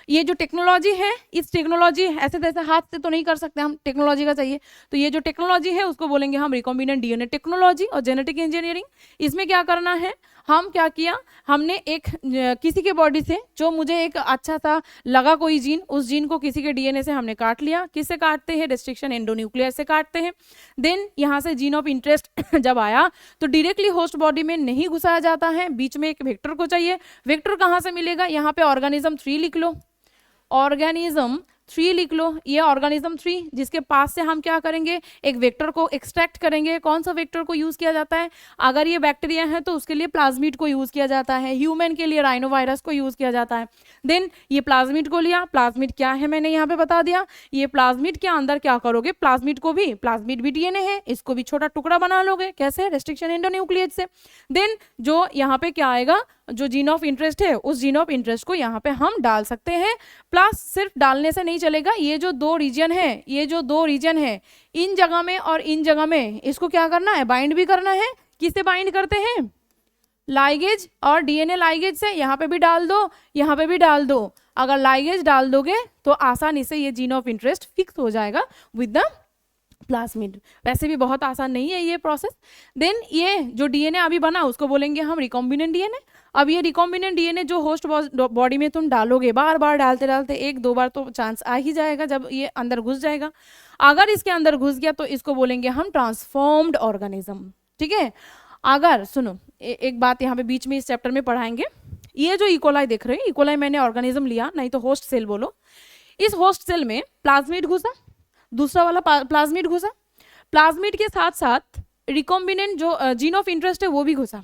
ये जो टेक्नोलॉजी है, इस टेक्नोलॉजी ऐसे तैसे हाथ से तो नहीं कर सकते हम, टेक्नोलॉजी का चाहिए, तो ये जो टेक्नोलॉजी है उसको बोलेंगे हम रिकॉम्बिनेंट डीएनए टेक्नोलॉजी। और जेनेटिक इंजीनियरिंग, इसमें क्या करना है, हम क्या किया, हमने एक किसी के बॉडी से जो मुझे एक अच्छा सा लगा कोई जीन, उस जीन को किसी के डीएनए से हमने काट लिया। किससे काटते हैं, रेस्ट्रिक्शन एंडोन्यूक्लियस से काटते हैं। देन यहाँ से जीन ऑफ इंटरेस्ट जब आया तो डायरेक्टली होस्ट बॉडी में नहीं घुसाया जाता है, बीच में एक वेक्टर को चाहिए। वेक्टर कहाँ से मिलेगा, यहाँ पे ऑर्गेनिज्म 3 लिख लो, ऑर्गेनिज्म 3 लिख लो, ये ऑर्गेनिज्म 3 जिसके पास से हम क्या करेंगे, एक वेक्टर को एक्सट्रैक्ट करेंगे। कौन सा वेक्टर को यूज किया जाता है, अगर ये बैक्टीरिया है तो उसके लिए प्लाज्मिड को यूज किया जाता है, ह्यूमन के लिए राइनोवायरस को यूज किया जाता है। देन ये प्लाज्मिड को लिया, प्लाज्मिड क्या है मैंने यहाँ पे बता दिया, ये प्लाज्मिड के अंदर क्या करोगे, प्लाज्मिड को भी, प्लाज्मिड भी डीएनए है, इसको भी छोटा टुकड़ा बना लोगे, कैसे, रेस्ट्रिक्शन एंडोन्यूक्लियस से। देन जो यहाँ पे क्या आएगा, जो जीन ऑफ इंटरेस्ट है उस जीन ऑफ इंटरेस्ट को यहाँ पे हम डाल सकते हैं। प्लस सिर्फ डालने से नहीं चलेगा, ये जो 2 रीजन है, ये जो 2 रीजन है, इन जगह में और इन जगह में इसको क्या करना है, बाइंड भी करना है। किससे बाइंड करते हैं, लाइगेज और डीएनए लाइगेज से, यहाँ पे भी डाल दो, यहाँ पे भी डाल दो। अगर लाइगेज डाल दोगे तो आसानी से ये जीन ऑफ इंटरेस्ट फिक्स हो जाएगा विद द प्लाज्मिड। वैसे भी बहुत आसान नहीं है ये प्रोसेस। देन ये जो डीएनए अभी बना उसको बोलेंगे हम रिकॉम्बिनेंट डीएनए। अब ये रिकॉम्बिनेंट डीएनए जो होस्ट बॉडी में तुम डालोगे, बार बार डालते डालते 1-2 बार तो चांस आ ही जाएगा जब ये अंदर घुस जाएगा। अगर इसके अंदर घुस गया तो इसको बोलेंगे हम ट्रांसफॉर्म्ड ऑर्गेनिज्म। ठीक है, अगर सुनो एक बात यहाँ पे बीच में इस चैप्टर में पढ़ाएंगे, ये जो इकोलाई देख रहे हो, इकोलाई मैंने ऑर्गेनिज्म लिया, नहीं तो होस्ट सेल बोलो। इस होस्ट सेल में प्लाज्मिड घुसा, दूसरा वाला प्लाज्मिड घुसा, प्लाज्मिड के साथ साथ रिकॉम्बिनेंट जो जीन ऑफ इंटरेस्ट है वो भी घुसा।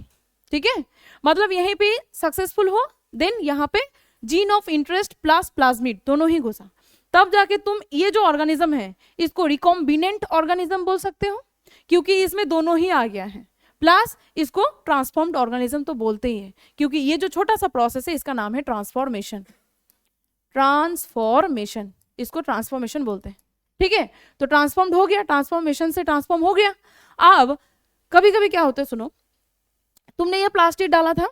ठीक है, मतलब यहीं पे सक्सेसफुल हो, देन यहाँ पे gene of interest plus plasmid दोनों ही घुसा, तब जाके तुम ये जो ऑर्गेनिज्म है इसको रिकॉम्बिनेंट ऑर्गेनिज्म बोल सकते हो, क्योंकि इसमें दोनों ही आ गया है। प्लस इसको ट्रांसफॉर्म्ड ऑर्गेनिज्म तो बोलते ही है, क्योंकि ये जो छोटा सा प्रोसेस है इसका नाम है ट्रांसफॉर्मेशन। ट्रांसफॉर्मेशन, इसको ट्रांसफॉर्मेशन बोलते हैं। ठीक है, तो ट्रांसफॉर्म्ड हो गया, ट्रांसफॉर्मेशन से ट्रांसफॉर्म हो गया। अब कभी कभी क्या होता है, सुनो, तुमने ये प्लास्टिड डाला था,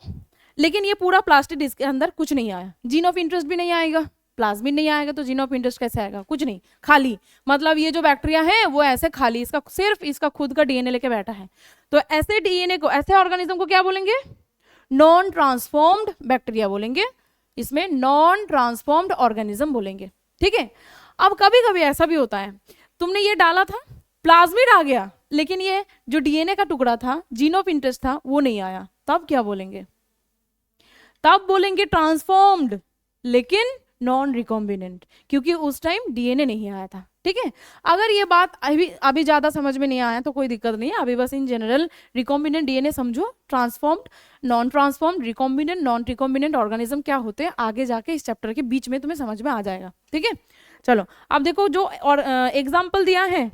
लेकिन ये पूरा प्लास्टिड इसके अंदर कुछ नहीं आया, जीन ऑफ इंटरेस्ट भी नहीं आएगा, प्लाज्मिड नहीं आएगा, तो जीन ऑफ इंटरेस्ट कैसे आएगा, कुछ नहीं, खाली। मतलब ये जो बैक्टीरिया है वो ऐसे खाली, इसका सिर्फ इसका खुद का डीएनए लेके बैठा है। तो ऐसे डीएनए को, ऐसे ऑर्गेनिज्म को क्या बोलेंगे, नॉन ट्रांसफॉर्म्ड बैक्टीरिया बोलेंगे, इसमें नॉन ट्रांसफॉर्म्ड ऑर्गेनिज्म बोलेंगे। ठीक है, अब कभी कभी ऐसा भी होता है, तुमने ये डाला था, प्लाज्मिड आ गया, लेकिन ये जो डीएनए का टुकड़ा था, जीन ऑफ इंटरेस्ट था, वो नहीं आया, तब क्या बोलेंगे, तब बोलेंगे ट्रांसफॉर्म्ड लेकिन नॉन रिकॉम्बिनेंट, क्योंकि उस टाइम डीएनए नहीं आया था। ठीक है, अगर ये बात अभी ज्यादा समझ में नहीं आया तो कोई दिक्कत नहीं है, अभी बस इन जनरल रिकॉम्बिनेंट डीएनए समझो, transformed, non transformed, recombinant, non recombinant organism क्या होते हैं, आगे जाके इस चैप्टर के बीच में तुम्हें समझ में आ जाएगा। ठीक है, चलो अब देखो जो और एग्जाम्पल दिया है,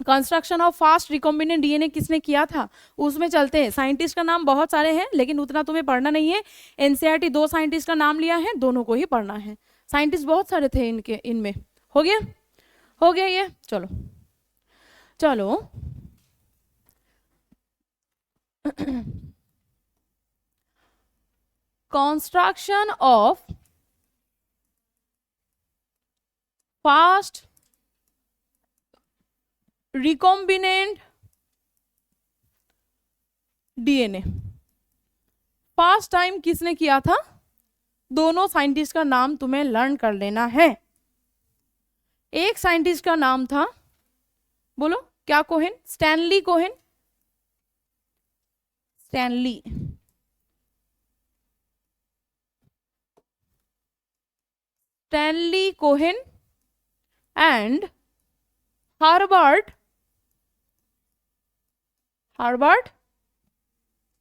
construction of fast recombinant DNA किसने किया था, उसमें चलते हैं। साइंटिस्ट का नाम बहुत सारे हैं, लेकिन उतना तुम्हें पढ़ना नहीं है। एनसीईआरटी 2 साइंटिस्ट का नाम लिया है, दोनों को ही पढ़ना है। साइंटिस्ट बहुत सारे थे इनके, इनमें हो गया, हो गया ये। चलो चलो construction of fast recombinant DNA first time किसने किया था, दोनों साइंटिस्ट का नाम तुम्हें लर्न कर लेना है। एक साइंटिस्ट का नाम था, बोलो क्या, Cohen, Stanley Cohen, Stanley, Stanley Cohen and Herbert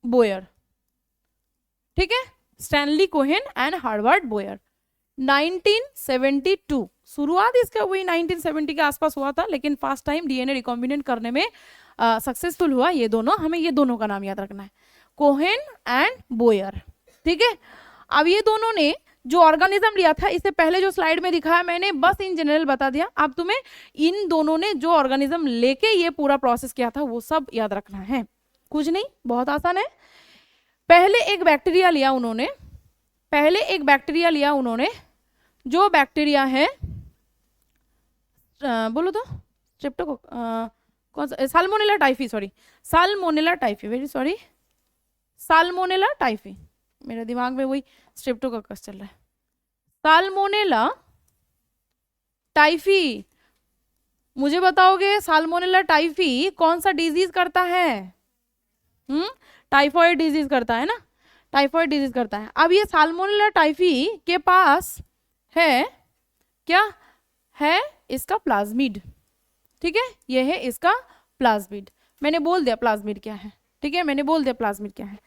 Boyer. ठीक है, Stanley Cohen and Herbert Boyer. 1972 शुरुआत इसका वही 1970 के आसपास हुआ था, लेकिन फर्स्ट टाइम डीएनए रिकॉम्बिनेंट करने में सक्सेसफुल हुआ ये दोनों। हमें ये दोनों का नाम याद रखना है, कोहेन एंड बोयर। ठीक है, अब ये दोनों ने जो ऑर्गेनिज्म लिया था, इससे पहले जो स्लाइड में दिखाया मैंने, बस इन जनरल बता दिया। अब तुम्हें इन दोनों ने जो ऑर्गेनिज्म लेके ये पूरा प्रोसेस किया था वो सब याद रखना है, कुछ नहीं, बहुत आसान है। पहले एक बैक्टीरिया लिया उन्होंने, जो बैक्टीरिया है, बोलो तो, स्ट्रेप्टोकोक, कौन सा, salmonella typhi, sorry salmonella typhi, very sorry, salmonella typhi, मेरे दिमाग में वही स्ट्रेप्टोकोकस चल रहा है। साल्मोनेला टाइफी, मुझे बताओगे साल्मोनेला टाइफी कौन सा डिजीज करता है? टाइफॉइड डिजीज करता है ना, टाइफॉइड डिजीज करता है। अब ये साल्मोनेला टाइफी के पास है क्या? है इसका प्लाज्मिड, ठीक है, ये है इसका प्लाज्मिड। मैंने बोल दिया प्लाज्मिड क्या है, ठीक है, मैंने बोल दिया प्लाज्मिड क्या है।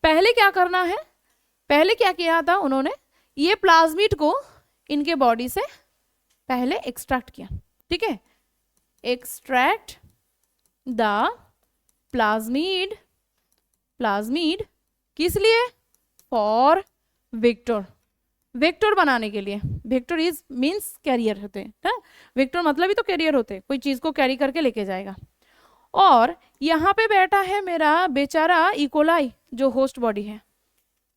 पहले क्या करना है, पहले क्या किया था उन्होंने, ये प्लाज्मिड को इनके बॉडी से पहले एक्सट्रैक्ट किया, ठीक है, एक्सट्रैक्ट द प्लाज्मिड, प्लाज्मिड किस लिए? फॉर वेक्टर, वेक्टर बनाने के लिए। वेक्टर इज मीन्स कैरियर होते हैं, वेक्टर मतलब ही तो कैरियर होते हैं, कोई चीज को कैरी करके लेके जाएगा। और यहाँ पे बैठा है मेरा बेचारा इकोलाई जो होस्ट बॉडी है,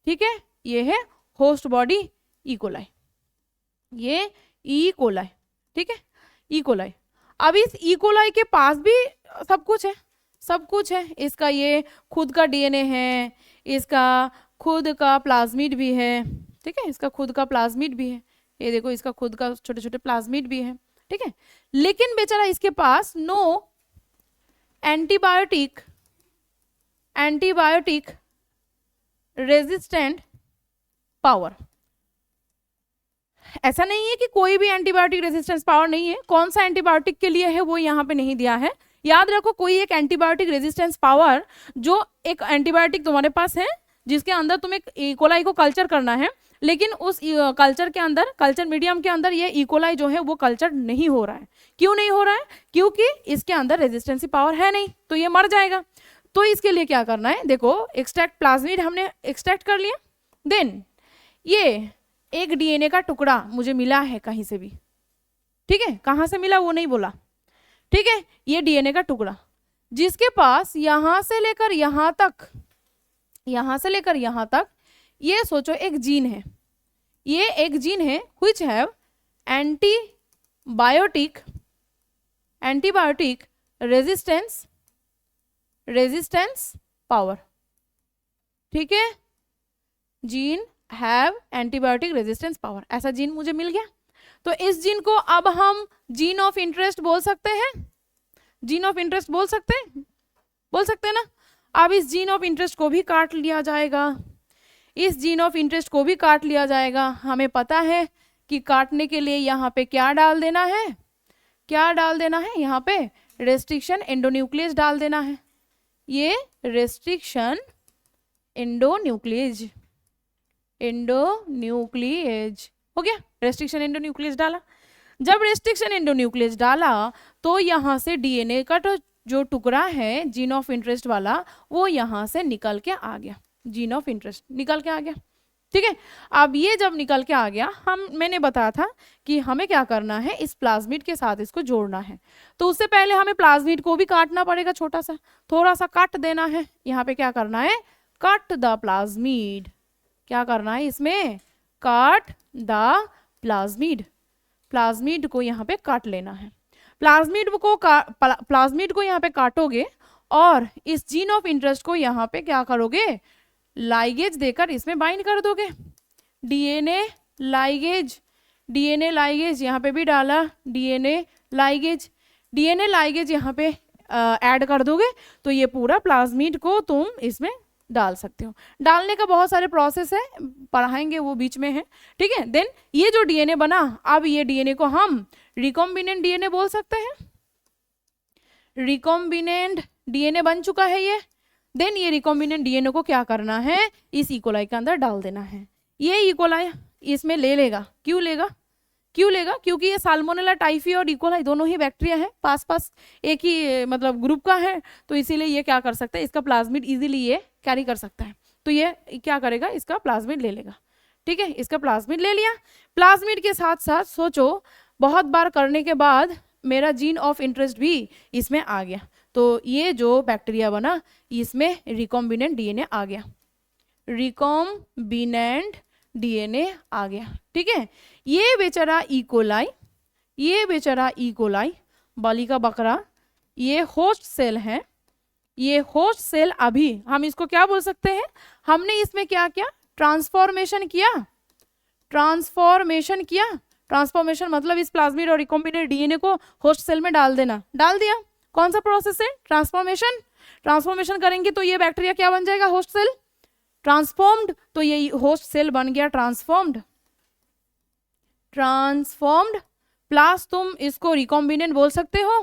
ठीक है, ये है होस्ट बॉडी इकोलाई, ये इकोलाई, ठीक है, इकोलाई। अब इस इकोलाई के पास भी सब कुछ है, सब कुछ है, इसका ये खुद का डीएनए है, इसका खुद का प्लाज्मिड भी है, ठीक है, इसका खुद का प्लाज्मिड भी है, ये देखो इसका खुद का छोटे छोटे प्लाज्मिड भी है, ठीक है। लेकिन बेचारा इसके पास no antibiotic, antibiotic resistant power, ऐसा नहीं है कि कोई भी एंटीबायोटिक रेजिस्टेंस पावर नहीं है, कौन सा एंटीबायोटिक के लिए है वो यहाँ पे नहीं दिया है। याद रखो कोई एक एंटीबायोटिक रेजिस्टेंस पावर, जो एक एंटीबायोटिक तुम्हारे पास है जिसके अंदर तुम्हें इकोलाई को कल्चर करना है, लेकिन उस कल्चर के अंदर, कल्चर मीडियम के अंदर ये इकोलाई जो है वो कल्चर नहीं हो रहा है। क्यों नहीं हो रहा है? क्योंकि इसके अंदर रेजिस्टेंसी पावर है नहीं, तो ये मर जाएगा। तो इसके लिए क्या करना है, देखो एक्सट्रैक्ट प्लाज्मिड हमने एक्सट्रैक्ट कर लिया, देन ये एक डीएनए का टुकड़ा मुझे मिला है कहीं से भी, ठीक है, कहाँ से मिला वो नहीं बोला, ठीक है, ये डीएनए का टुकड़ा जिसके पास यहां से लेकर यहां तक, यहां से लेकर यहां तक, ये सोचो एक जीन है, ये एक जीन है which have antibiotic, antibiotic resistance, resistance power, ठीक है, gene have antibiotic resistance power, ऐसा जीन मुझे मिल गया। तो इस जीन को अब हम जीन ऑफ इंटरेस्ट बोल सकते हैं, जीन ऑफ इंटरेस्ट बोल सकते हैं, बोल सकते हैं ना। अब इस जीन ऑफ इंटरेस्ट को भी काट लिया जाएगा, इस जीन ऑफ इंटरेस्ट को भी काट लिया जाएगा। हमें पता है कि काटने के लिए यहाँ पे क्या डाल देना है, क्या डाल देना है, यहाँ पे रेस्ट्रिक्शन एंडोन्यूक्लियस डाल देना है, ये रेस्ट्रिक्शन एंडोन्यूक्लियस, एंडोन्यूक्लियस हो गया, रेस्ट्रिक्शन एंडोन्यूक्लियस डाला। जब रेस्ट्रिक्शन एंडोन्यूक्लियस डाला तो यहाँ से डीएनए का तो जो टुकड़ा है जीन ऑफ इंटरेस्ट वाला वो यहाँ से निकल के आ गया, जीन ऑफ इंटरेस्ट निकल के आ गया, ठीक है। अब ये जब निकल के आ गया, मैंने बताया था कि हमें क्या करना है, इस प्लाज्मिड के साथ इसको जोड़ना है। तो उससे पहले हमें प्लाज्मिड को भी काटना पड़ेगा, छोटा सा थोड़ा सा काट देना है। यहाँ पे क्या करना है, कट द प्लाज्मिड, क्या करना है इसमें, काट द प्लाज्मिड, प्लाज्मिड को यहाँ पे काट लेना है। प्लाज्मिड को यहाँ पे काटोगे और इस जीन ऑफ इंटरेस्ट को यहाँ पे क्या करोगे, लाइगेज देकर इसमें बाइंड कर दोगे, डीएनए लाइगेज, डीएनए लाइगेज यहाँ पे भी डाला, डीएनए लाइगेज, डीएनए लाइगेज यहाँ पे ऐड कर दोगे तो ये पूरा प्लाज्मिड को तुम इसमें डाल सकते हो। डालने का बहुत सारे प्रोसेस है, पढ़ाएंगे वो बीच में है, ठीक है। देन ये जो डीएनए बना, अब ये डीएनए को हम रिकॉम्बिनेंट डीएनए बोल सकते हैं, रिकॉम्बिनेंट डीएनए बन चुका है ये। देन ये रिकॉम्बिनेंट डीएनए को क्या करना है, इस इकोलाई के अंदर डाल देना है। ये इकोलाई इसमें ले लेगा, क्यों लेगा, क्यों लेगा, क्योंकि ये साल्मोनेला टाइफी और इकोलाई दोनों ही बैक्टीरिया है, पास पास एक ही मतलब ग्रुप का है, तो इसीलिए ये क्या कर सकता है, इसका प्लाज्मिड इजीली ये कैरी कर सकता है। तो ये क्या करेगा, इसका प्लाज्मिड ले लेगा, ठीक है, इसका प्लाज्मिड ले लिया। प्लाज्मिड के साथ साथ सोचो बहुत बार करने के बाद मेरा जीन ऑफ इंटरेस्ट भी इसमें आ गया, तो ये जो बैक्टीरिया बना इसमें रिकॉम्बिनेंट डीएनए आ गया, रिकॉम्बिनेंट डीएनए आ गया। ठीक है, ये बेचारा इकोलाई, ये बेचारा इकोलाई बलि का बकरा, ये होस्ट सेल है, ये होस्ट सेल अभी हम इसको क्या बोल सकते हैं, हमने इसमें क्या किया, ट्रांसफॉर्मेशन किया, ट्रांसफॉर्मेशन किया। ट्रांसफॉर्मेशन मतलब इस प्लाज्मिड और रिकॉम्बिनेंट डीएनए को होस्ट सेल में डाल देना, डाल दिया। कौन सा प्रोसेस है, ट्रांसफॉर्मेशन। ट्रांसफॉर्मेशन करेंगे तो ये बैक्टीरिया क्या बन जाएगा, होस्ट सेल, ट्रांसफॉर्म्ड, तो ये होस्ट सेल बन गया ट्रांसफॉर्म्ड, ट्रांसफॉर्म्ड प्लस तुम इसको रिकॉम्बिनेंट बोल सकते हो,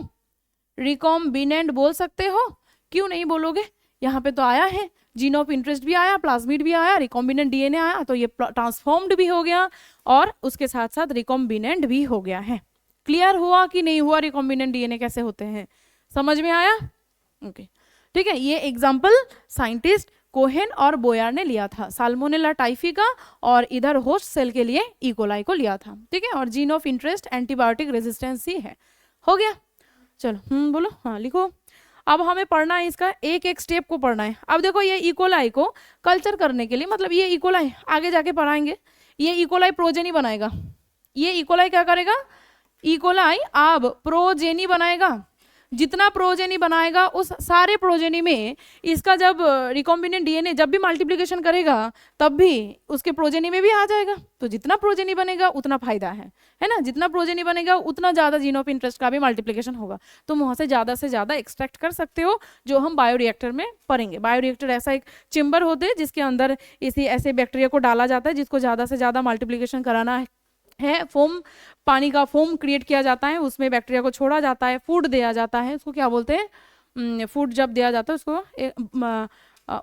रिकॉम्बिनेंट बोल सकते हो, क्यों नहीं बोलोगे, यहाँ पे तो आया है, जीन ऑफ इंटरेस्ट भी आया, प्लाज्मिड भी आया, रिकॉम्बिनेंट डीएनए आया, तो ये ट्रांसफॉर्म्ड भी हो गया और उसके साथ साथ रिकॉम्बिनेंट भी हो गया है। क्लियर हुआ कि नहीं हुआ, रिकॉम्बिनेंट डीएनए कैसे होते हैं, समझ में आया? ओके ठीक है, ये एग्जाम्पल साइंटिस्ट कोहेन और बोयर ने लिया था, साल्मोनेला टाइफी का, और इधर होस्ट सेल के लिए इकोलाई को लिया था। ठीक है, और gene of interest antibiotic resistance ही है। हो गया, चलो बोलो, हाँ लिखो। अब हमें पढ़ना है इसका एक एक स्टेप को पढ़ना है। अब देखो ये इकोलाई को कल्चर करने के लिए, मतलब ये इकोलाई आगे जाके पढ़ाएंगे, ये इकोलाई प्रोजेनी बनाएगा, ये इकोलाई क्या करेगा, इकोलाई अब प्रोजेनी बनाएगा। जितना प्रोजेनी बनाएगा उस सारे प्रोजेनी में इसका जब रिकॉम्बिनेंट डीएनए जब भी मल्टीप्लिकेशन करेगा तब भी उसके प्रोजेनी में भी आ जाएगा। तो जितना प्रोजेनी बनेगा उतना फायदा है ना, जितना प्रोजेनी बनेगा उतना ज़्यादा जीन ऑफ इंटरेस्ट का भी मल्टीप्लिकेशन होगा। तुम वहाँ से ज़्यादा एक्सट्रैक्ट कर सकते हो, जो हम बायोरिएक्टर में पढ़ेंगे। बायोरिएक्टर ऐसा एक चेम्बर होते हैं जिसके अंदर इसी ऐसे बैक्टीरिया को डाला जाता है जिसको ज़्यादा से ज़्यादा मल्टीप्लिकेशन कराना है। फोम, पानी का फोम क्रिएट किया जाता है, उसमें बैक्टीरिया को छोड़ा जाता है, फूड दिया जाता है, उसको क्या बोलते हैं, फूड जब दिया जाता है उसको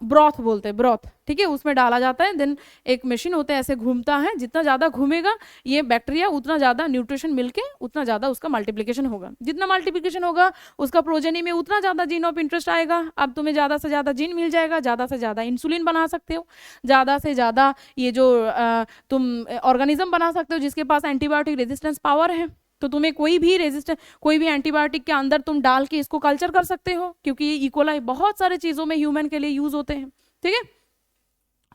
ब्रॉथ बोलते हैं, ब्रॉथ। ठीक है, उसमें डाला जाता है, देन एक मशीन होता है ऐसे घूमता है, जितना ज़्यादा घूमेगा ये बैक्टीरिया उतना ज़्यादा न्यूट्रिशन मिलके उतना ज़्यादा उसका मल्टीप्लिकेशन होगा। जितना मल्टीप्लिकेशन होगा उसका प्रोजेनी में उतना ज़्यादा जीन ऑफ इंटरेस्ट आएगा। अब तुम्हें ज़्यादा से ज़्यादा जीन मिल जाएगा, ज़्यादा से ज़्यादा इंसुलिन बना सकते हो, ज़्यादा से ज़्यादा ये जो तुम ऑर्गेनिज्म बना सकते हो जिसके पास एंटीबायोटिक रेजिस्टेंस पावर है। तो तुम्हें कोई भी रेजिस्टेंस, कोई भी एंटीबायोटिक के अंदर तुम डाल के इसको कल्चर कर सकते हो, क्योंकि ये इकोलाई बहुत सारे चीज़ों में ह्यूमन के लिए यूज होते हैं। ठीक है,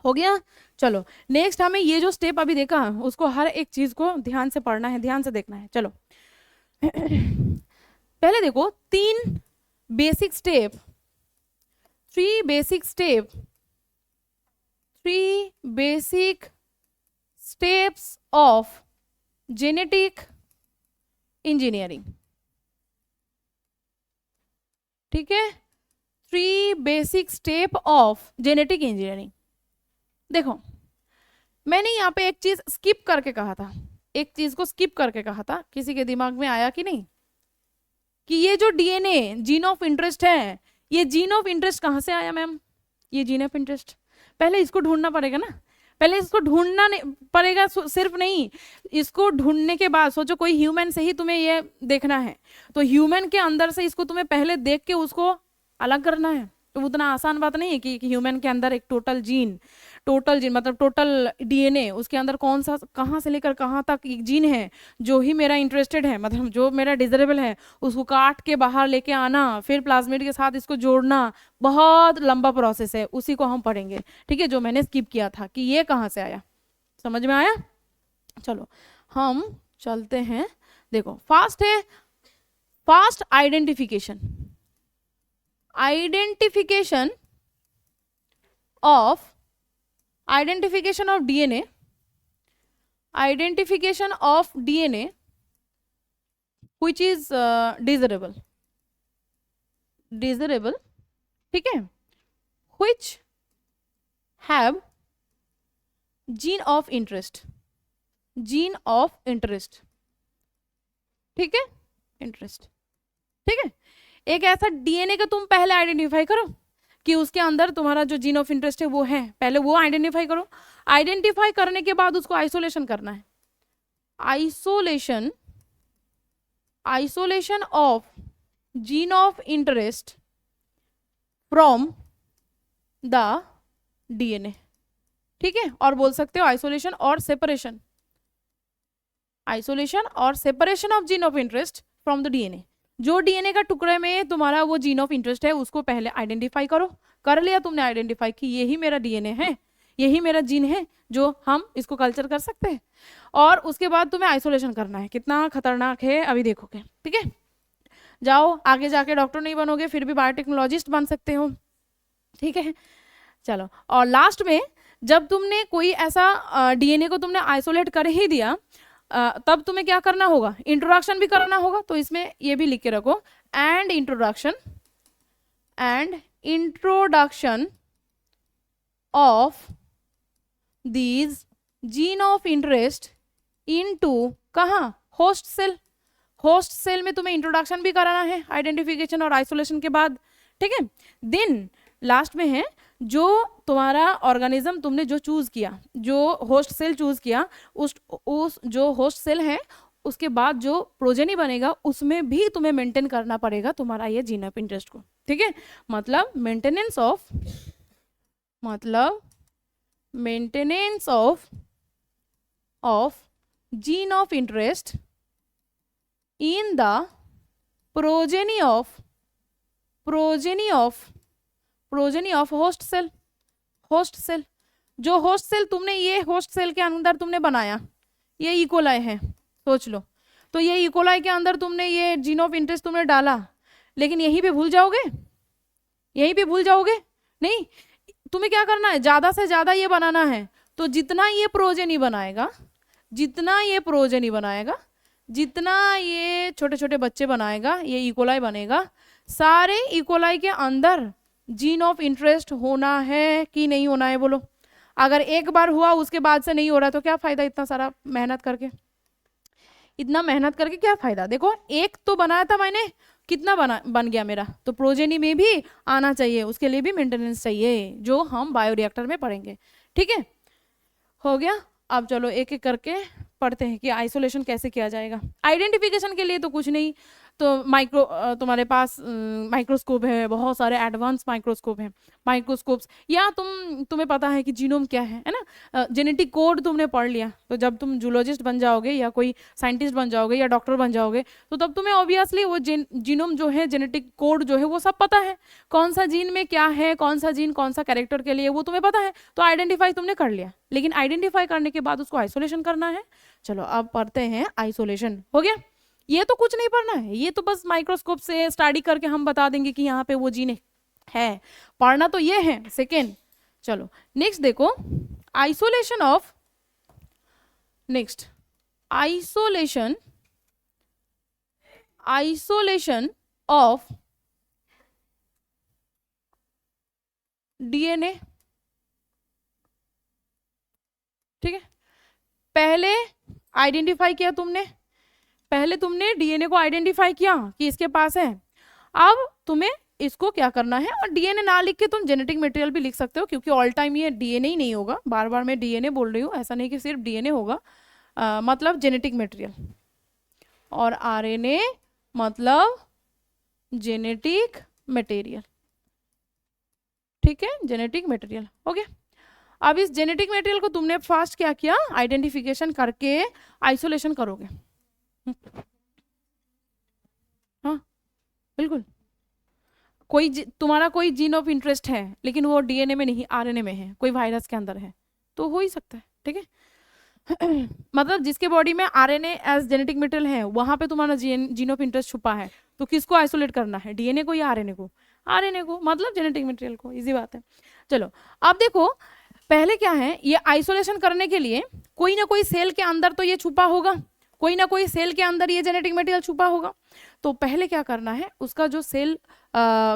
हो गया। चलो नेक्स्ट हमें ये जो स्टेप अभी देखा उसको हर एक चीज को ध्यान से पढ़ना है, ध्यान से देखना है। चलो पहले देखो 3 basic step, 3 basic steps of genetic engineering. ठीक है, 3 basic step of genetic engineering. देखो मैंने यहाँ पे एक चीज स्किप करके कहा था, एक चीज को स्किप करके कहा था, किसी के दिमाग में आया कि नहीं, कि ये जो डीएनए जीन ऑफ इंटरेस्ट है, ये जीन ऑफ इंटरेस्ट कहाँ से आया मैम, ये जीन ऑफ इंटरेस्ट पहले इसको ढूंढना पड़ेगा ना, पहले इसको ढूंढना पड़ेगा, सिर्फ नहीं, इसको ढूंढने के बाद सोचो कोई ह्यूमन से ही तुम्हें ये देखना है, तो ह्यूमन के अंदर से इसको तुम्हें पहले देख के उसको अलग करना है। तो उतना आसान बात नहीं है कि ह्यूमन के अंदर एक टोटल जीन मतलब टोटल डीएनए, उसके अंदर कौन सा कहाँ से लेकर कहाँ तक एक जीन है जो ही मेरा इंटरेस्टेड है, मतलब जो मेरा डिजरेबल है, उसको काट के बाहर लेके आना, फिर प्लाज्मिड के साथ इसको जोड़ना, बहुत लंबा प्रोसेस है, उसी को हम पढ़ेंगे। ठीक है, जो मैंने स्किप किया था कि ये कहाँ से आया, समझ में आया? चलो हम चलते हैं। देखो फास्ट है, fast identification of DNA, identification of DNA which is desirable, ठीक है, which have gene of interest, ठीक है, इंटरेस्ट। ठीक है, एक ऐसा डीएनए का तुम पहले आइडेंटिफाई करो कि उसके अंदर तुम्हारा जो जीन ऑफ इंटरेस्ट है वो है, पहले वो आइडेंटिफाई करो। आइडेंटिफाई करने के बाद उसको आइसोलेशन करना है, isolation of gene of interest from the DNA. ठीक है, और बोल सकते हो आइसोलेशन और separation, of gene of interest from the DNA. जो डीएनए का टुकड़े में तुम्हारा वो जीन ऑफ इंटरेस्ट है उसको पहले आइडेंटिफाई करो। कर लिया तुमने आइडेंटिफाई कि ये ही मेरा डीएनए है, यही मेरा जीन है जो हम इसको कल्चर कर सकते हैं। और उसके बाद तुम्हें आइसोलेशन करना है। कितना खतरनाक है अभी देखोगे, ठीक है। जाओ, आगे जाके डॉक्टर नहीं बनोगे, फिर भी बायोटेक्नोलॉजिस्ट बन सकते हो, ठीक है। चलो, और लास्ट में जब तुमने कोई ऐसा डीएनए को तुमने आइसोलेट कर ही दिया, तब तुम्हें क्या करना होगा, इंट्रोडक्शन भी करना होगा। तो इसमें ये भी लिख के रखो, and introduction of these gene of interest into कहाँ, होस्ट सेल। होस्ट सेल में तुम्हें इंट्रोडक्शन भी कराना है आइडेंटिफिकेशन और आइसोलेशन के बाद, ठीक है। देन लास्ट में है जो तुम्हारा ऑर्गेनिज्म तुमने जो चूज किया, जो होस्ट सेल चूज किया, उस जो होस्ट सेल है उसके बाद जो प्रोजेनी बनेगा उसमें भी तुम्हें मेंटेन करना पड़ेगा तुम्हारा ये जीन ऑफ इंटरेस्ट को, ठीक है। मतलब maintenance of gene of interest in the progeny of host cell। जो होस्ट सेल तुमने, ये होस्ट सेल के अंदर तुमने बनाया, ये इकोलाई है, सोच लो। तो ये इकोलाई के अंदर तुमने ये जीन ऑफ इंटरेस्ट तुमने डाला, लेकिन यहीं पे भूल जाओगे, नहीं। तुम्हें क्या करना है, ज्यादा से ज्यादा ये बनाना है। तो जितना ये प्रोजेनी बनाएगा, जितना ये छोटे छोटे बच्चे बनाएगा, ये इकोलाई बनेगा, सारे इकोलाई के अंदर जीन ऑफ इंटरेस्ट होना है कि नहीं होना है, बोलो। अगर एक बार हुआ उसके बाद से नहीं हो रहा तो क्या फायदा, इतना सारा मेहनत करके, क्या फायदा। देखो, एक तो बनाया था मैंने, कितना बन गया मेरा। तो प्रोजेनी में भी आना चाहिए, उसके लिए भी मेंटेनेंस चाहिए, जो हम बायोरिएक्टर में पढ़ेंगे, ठीक है। हो गया। अब चलो एक एक करके पढ़ते हैं कि आइसोलेशन कैसे किया जाएगा। आइडेंटिफिकेशन के लिए तो कुछ नहीं, तो तुम्हारे पास माइक्रोस्कोप है, बहुत सारे एडवांस माइक्रोस्कोप्स, या तुम्हें पता है कि जीनोम क्या है ना। जेनेटिक कोड तुमने पढ़ लिया, तो जब तुम जूलॉजिस्ट बन जाओगे या कोई साइंटिस्ट बन जाओगे या डॉक्टर बन जाओगे, तो तब तुम्हें ऑब्वियसली वो जीनोम जो है, जेनेटिक कोड जो है, वो सब पता है। कौन सा जीन में क्या है, कौन सा जीन कौन सा कैरेक्टर के लिए, वो तुम्हें पता है। तो आइडेंटिफाई तुमने कर लिया, लेकिन आइडेंटिफाई करने के बाद उसको आइसोलेशन करना है। चलो अब पढ़ते हैं आइसोलेशन। हो गया। ये तो कुछ नहीं पढ़ना है, ये तो बस माइक्रोस्कोप से स्टडी करके हम बता देंगे कि यहाँ पे वो जीन है। पढ़ना तो ये है सेकेंड। चलो नेक्स्ट देखो, आइसोलेशन ऑफ डीएनए, ठीक है। पहले आइडेंटिफाई किया तुमने, डीएनए को आइडेंटिफाई किया कि इसके पास है। अब तुम्हें इसको क्या करना है, और डीएनए ना लिख के तुम जेनेटिक मटेरियल भी लिख सकते हो, क्योंकि ऑल टाइम ये डीएनए ही नहीं होगा। बार बार मैं डीएनए बोल रही हूँ, ऐसा नहीं कि सिर्फ डीएनए होगा। मतलब जेनेटिक मटेरियल, और आरएनए मतलब जेनेटिक मटेरियल, ठीक है, जेनेटिक मटेरियल। ओके। अब इस जेनेटिक मटेरियल को तुमने फर्स्ट क्या किया, आइडेंटिफिकेशन करके आइसोलेशन करोगे। हाँ बिल्कुल। तुम्हारा कोई जीन ऑफ इंटरेस्ट है, लेकिन वो डीएनए में नहीं, आरएनए में है, कोई वायरस के अंदर है, तो हो ही सकता है, ठीक है। मतलब जिसके बॉडी में आरएनए एज जेनेटिक मटेरियल है, वहां पे तुम्हारा जीन ऑफ इंटरेस्ट छुपा है, तो किसको आइसोलेट करना है, डीएनए को या आरएनए को? आरएनए को, मतलब जेनेटिक मटेरियल को। इजी बात है। चलो अब देखो, पहले क्या है, ये आइसोलेशन करने के लिए कोई ना कोई सेल के अंदर तो ये छुपा होगा, कोई ना कोई सेल के अंदर ये जेनेटिक मटेरियल छुपा होगा। तो पहले क्या करना है, उसका जो सेल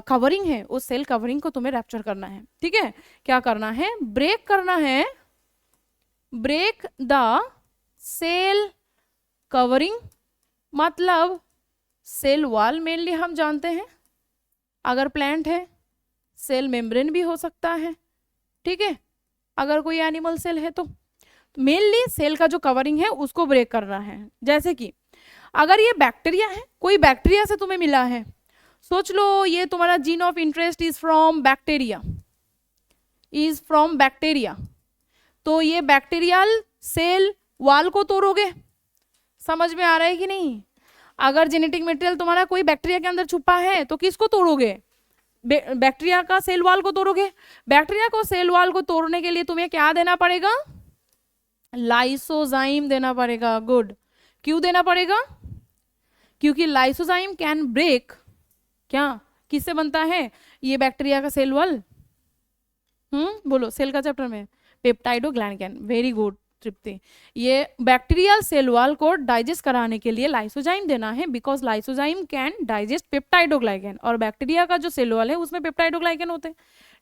कवरिंग है, उस सेल कवरिंग को तुम्हें रैप्चर करना है, ठीक है। क्या करना है, ब्रेक करना है, ब्रेक द सेल कवरिंग, मतलब सेल वॉल मेनली हम जानते हैं, अगर प्लांट है सेल मेम्ब्रेन भी हो सकता है, ठीक है, अगर कोई एनिमल सेल है तो मेनली सेल का जो कवरिंग है उसको ब्रेक करना है। जैसे कि अगर ये बैक्टीरिया है, कोई बैक्टीरिया से तुम्हें मिला है, सोच लो ये तुम्हारा gene of interest is from bacteria, तो ये बैक्टीरियल सेल वॉल को तोड़ोगे। समझ में आ रहा है कि नहीं? अगर जेनेटिक मटेरियल तुम्हारा कोई बैक्टीरिया के अंदर छुपा है तो किसको तोड़ोगे? बैक्टीरिया का सेल वॉल को तोड़ोगे, बैक्टीरिया को सेल वॉल को तोड़ने के लिए तुम्हें क्या देना पड़ेगा, लाइसोजाइम देना पड़ेगा। गुड। क्यों देना पड़ेगा, क्योंकि लाइसोजाइम कैन ब्रेक, क्या किससे बनता है ये बैक्टीरिया का सेल वॉल, बोलो सेल का चैप्टर में पेप्टाइडोग्लाइकन। वेरी गुड तृप्ति। ये बैक्टीरियल सेल वॉल को डाइजेस्ट कराने के लिए लाइसोजाइम देना है, because lysozyme can digest peptidoglycan, और बैक्टीरिया का जो सेल वॉल है उसमें पेप्टाइडोग्लाइकन होते हैं,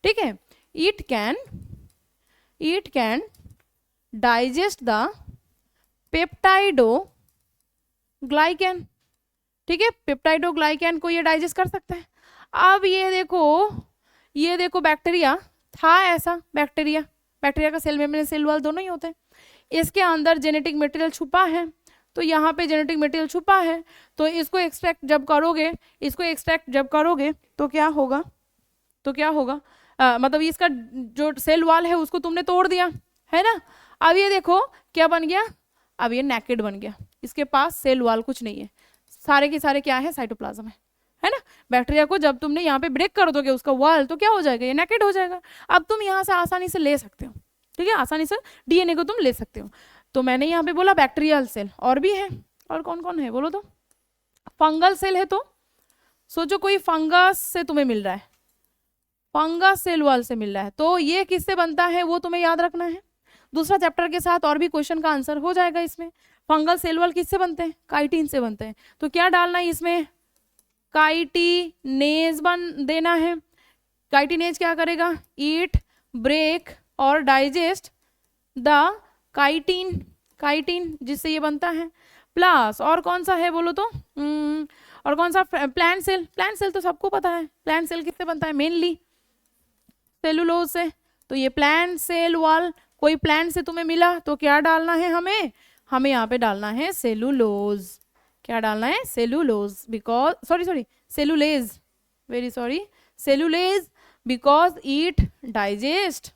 ठीक है। It can digest the peptidoglycan, ठीक है, पेप्टाइडोग्लाइकन को ये डाइजेस्ट कर सकता है। अब ये देखो बैक्टीरिया था ऐसा, बैक्टीरिया का सेल मेम्ब्रेन सेल वॉल दोनों ही होते हैं, इसके अंदर जेनेटिक मटेरियल छुपा है, तो यहाँ पे जेनेटिक मटेरियल छुपा है, तो इसको एक्सट्रैक्ट जब करोगे तो क्या होगा, मतलब इसका जो सेल वॉल है उसको तुमने तोड़ दिया है ना। अब ये देखो क्या बन गया, अब ये नेकेड बन गया, इसके पास सेल वॉल कुछ नहीं है, सारे के सारे क्या है, साइटोप्लाज्म है ना। बैक्टीरिया को जब तुमने यहाँ पे ब्रेक कर दोगे उसका वॉल, तो क्या हो जाएगा, ये नेकेड हो जाएगा। अब तुम यहाँ से आसानी से ले सकते हो, ठीक है, आसानी से डीएनए को तुम ले सकते हो। तो मैंने यहाँ पे बोला बैक्टीरियल सेल, और भी है, और कौन कौन है बोलो तो। फंगल सेल है, तो सोचो कोई फंगस से तुम्हें मिल रहा है, फंगस सेल वॉल से मिल रहा है, तो ये किससे बनता है वो तुम्हें याद रखना है। दूसरा चैप्टर के साथ और भी क्वेश्चन का आंसर हो जाएगा इसमें। फंगल सेल वॉल किससे बनते हैं, काइटिन से बनते हैं, तो क्या डालना है इसमें, काइटिनेज देना है। काइटिनेज क्या करेगा, ईट ब्रेक और डाइजेस्ट द काइटिन जिससे ये बनता है, प्लस और कौन सा है बोलो तो, और कौन सा, प्लांट सेल तो सबको पता है, प्लांट सेल किससे बनता है, मेनली सेलुलोज से। तो ये प्लांट सेल वॉल, कोई प्लांट से तुम्हें मिला तो क्या डालना है, हमें यहाँ पे डालना है सेलुलोज। क्या डालना है, cellulose, because sorry cellulase, very sorry, cellulase, because it digest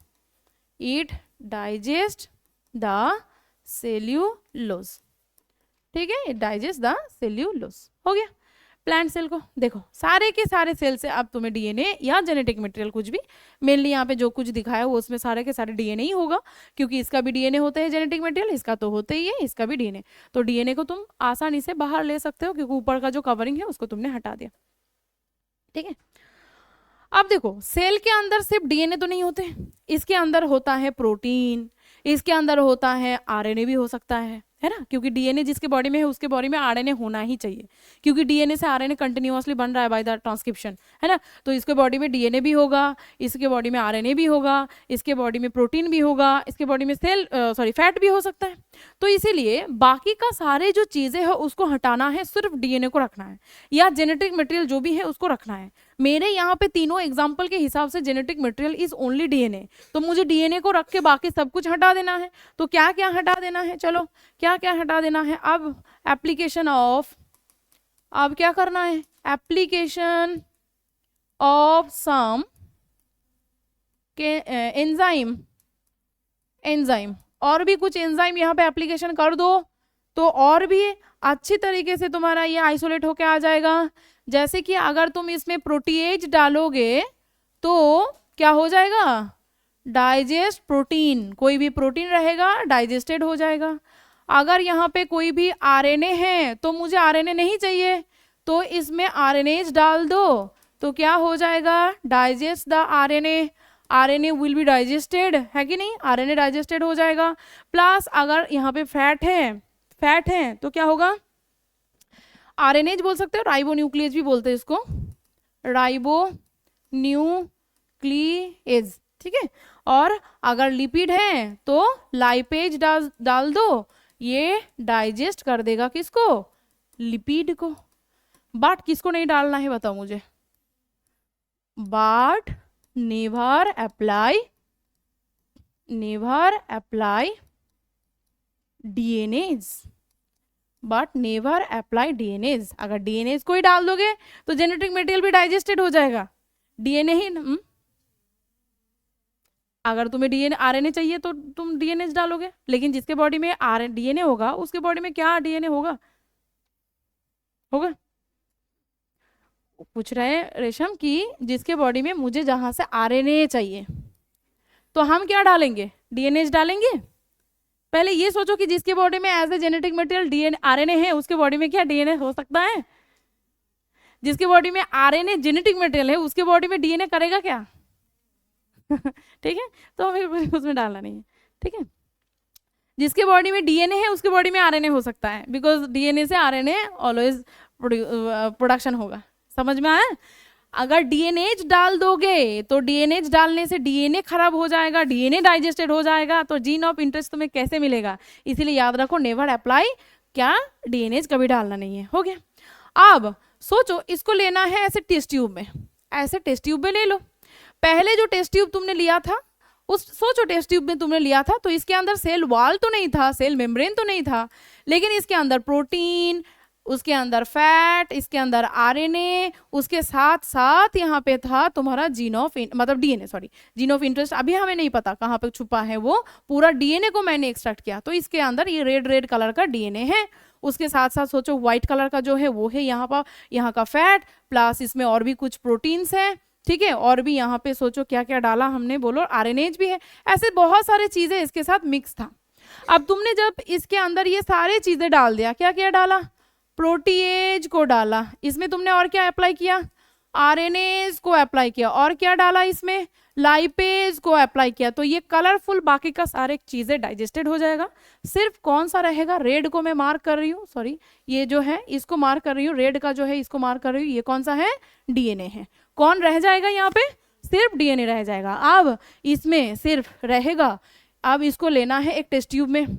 the cellulose, ठीक है, इट डाइजेस्ट द सेल्यूलोज। हो गया। प्लांट सेल को देखो, सारे के सारे सेल से अब तुम्हें डीएनए या जेनेटिक मटेरियल कुछ भी, मेनली यहाँ पे जो कुछ दिखाया है वो उसमें सारे के सारे डीएनए ही होगा, क्योंकि इसका भी डीएनए होता है जेनेटिक मटेरियल, इसका तो होते ही है, इसका भी डीएनए। तो डीएनए को तुम आसानी से बाहर ले सकते हो, क्योंकि ऊपर का जो कवरिंग है उसको तुमने हटा दिया, ठीक है। अब देखो सेल के अंदर सिर्फ डीएनए तो नहीं होते, इसके अंदर होता है प्रोटीन, इसके अंदर होता है आरएनए भी हो सकता है ना, क्योंकि डीएनए जिसके बॉडी में है उसके बॉडी में आरएनए होना ही चाहिए, क्योंकि डीएनए से आरएनए कंटिन्यूअसली बन रहा है बाय द ट्रांसक्रिप्शन, है ना। तो इसके बॉडी में डीएनए भी होगा, इसके बॉडी में आरएनए भी होगा, इसके बॉडी में प्रोटीन भी होगा, इसके बॉडी में फैट भी हो सकता है। तो इसीलिए बाकी का सारे जो चीजें हैं उसको हटाना है, सिर्फ डीएनए को रखना है, या जेनेटिक मटेरियल जो भी है उसको रखना है। मेरे यहाँ पे तीनों एग्जाम्पल के हिसाब से genetic material is only DNA, तो मुझे डीएनए को रख के बाकी सब कुछ हटा देना है। तो क्या क्या हटा देना है, चलो क्या क्या हटा देना है। अब एप्लीकेशन ऑफ, अब क्या करना है, एप्लीकेशन ऑफ सम के एंजाइम, और भी कुछ एंजाइम यहाँ पे एप्लीकेशन कर दो, तो और भी अच्छी तरीके से तुम्हारा ये आइसोलेट होके आ जाएगा। जैसे कि अगर तुम इसमें प्रोटीएज डालोगे तो क्या हो जाएगा, डाइजेस्ट प्रोटीन, कोई भी प्रोटीन रहेगा डाइजेस्टेड हो जाएगा। अगर यहाँ पे कोई भी आरएनए है तो मुझे आरएनए नहीं चाहिए, तो इसमें आरएनएज डाल दो, तो क्या हो जाएगा, digest the RNA, RNA will be digested, है कि नहीं, आरएनए डाइजेस्टेड हो जाएगा। प्लस अगर यहाँ पे फैट है तो क्या होगा, आरएनएज बोल सकते हो, राइबो न्यूक्लियस भी बोलते हैं इसको, राइबो न्यूक्लियस, ठीक है। और अगर लिपिड है तो लाइपेज डाल दो, ये डाइजेस्ट कर देगा किसको, लिपिड को। बट किसको नहीं डालना है बताओ मुझे, but never apply DNAs, but never apply DNAs. अगर डीएनएज को ही डाल दोगे तो जेनेटिक मटेरियल भी डाइजेस्टेड हो जाएगा, डीएनए ही अगर तुम्हें डीएनए आरएनए चाहिए तो तुम डीएनएज डालोगे, लेकिन जिसके बॉडी में डीएनए होगा उसके बॉडी में क्या डीएनए होगा, पूछ रहे हैं रेशम कि जिसके बॉडी में मुझे जहां से आरएनए चाहिए तो हम क्या डालेंगे, डीएनए डालेंगे। पहले ये सोचो कि जिसके बॉडी में as a genetic material DNA RNA है उसके बॉडी में क्या डीएनए हो सकता है। जिसके बॉडी में आरएनए जेनेटिक मटेरियल है उसके बॉडी में डीएनए करेगा क्या ठीक है, तो हमें उसमें डालना नहीं है। ठीक है, जिसके बॉडी में डीएनए है उसके बॉडी में आरएनए हो सकता है, बिकॉज डीएनए से आरएनए ऑलवेज प्रोडक्शन होगा। समझ में आया। अगर डीएनएज डाल दोगे तो डीएनएज डालने से डीएनए खराब हो जाएगा, डीएनए डाइजेस्टेड हो जाएगा, तो जीन ऑफ इंटरेस्ट तुम्हें कैसे मिलेगा। इसीलिए याद रखो, नेवर अप्लाई क्या, डीएनएज कभी डालना नहीं है। हो गया। अब सोचो इसको लेना है ऐसे टेस्ट ट्यूब में, ऐसे टेस्ट ट्यूब में ले लो। पहले जो टेस्ट ट्यूब तुमने लिया था उस, सोचो टेस्ट ट्यूब में तुमने लिया था तो इसके अंदर सेल वॉल तो नहीं था, सेल मेम्ब्रेन तो नहीं था, लेकिन इसके अंदर प्रोटीन, उसके अंदर फैट, इसके अंदर आरएनए, उसके साथ साथ यहाँ पे था तुम्हारा जीन ऑफ मतलब DNA, sorry gene of interest अभी हमें नहीं पता कहाँ पे छुपा है, वो पूरा डीएनए को मैंने एक्सट्रैक्ट किया तो इसके अंदर ये रेड रेड कलर का डीएनए है। उसके साथ साथ सोचो व्हाइट कलर का जो है वो है यहाँ पर, यहाँ का फैट प्लस इसमें और भी कुछ प्रोटीन्स है। ठीक है, और भी यहाँ पे सोचो क्या क्या डाला हमने, बोलो आरएनएज भी है, ऐसे बहुत सारी चीजें इसके साथ मिक्स था। अब तुमने जब इसके अंदर ये सारी चीजें डाल दिया, क्या क्या डाला, प्रोटीएज को डाला, इसमें तुमने और क्या अप्लाई किया, आरएनएज को अप्लाई किया, और क्या डाला इसमें, लाइपेज को अप्लाई किया, तो ये कलरफुल बाकी का सारे चीजें डाइजेस्टेड हो जाएगा। सिर्फ कौन सा रहेगा, रेड को मैं मार्क कर रही हूँ, सॉरी ये जो है इसको मार्क कर रही हूँ, रेड का जो है इसको मार्क कर रही हूँ, ये कौन सा है, डीएनए है। कौन रह जाएगा यहाँ पे, सिर्फ डीएनए रह जाएगा। अब इसमें सिर्फ रहेगा, अब इसको लेना है एक टेस्ट ट्यूब में,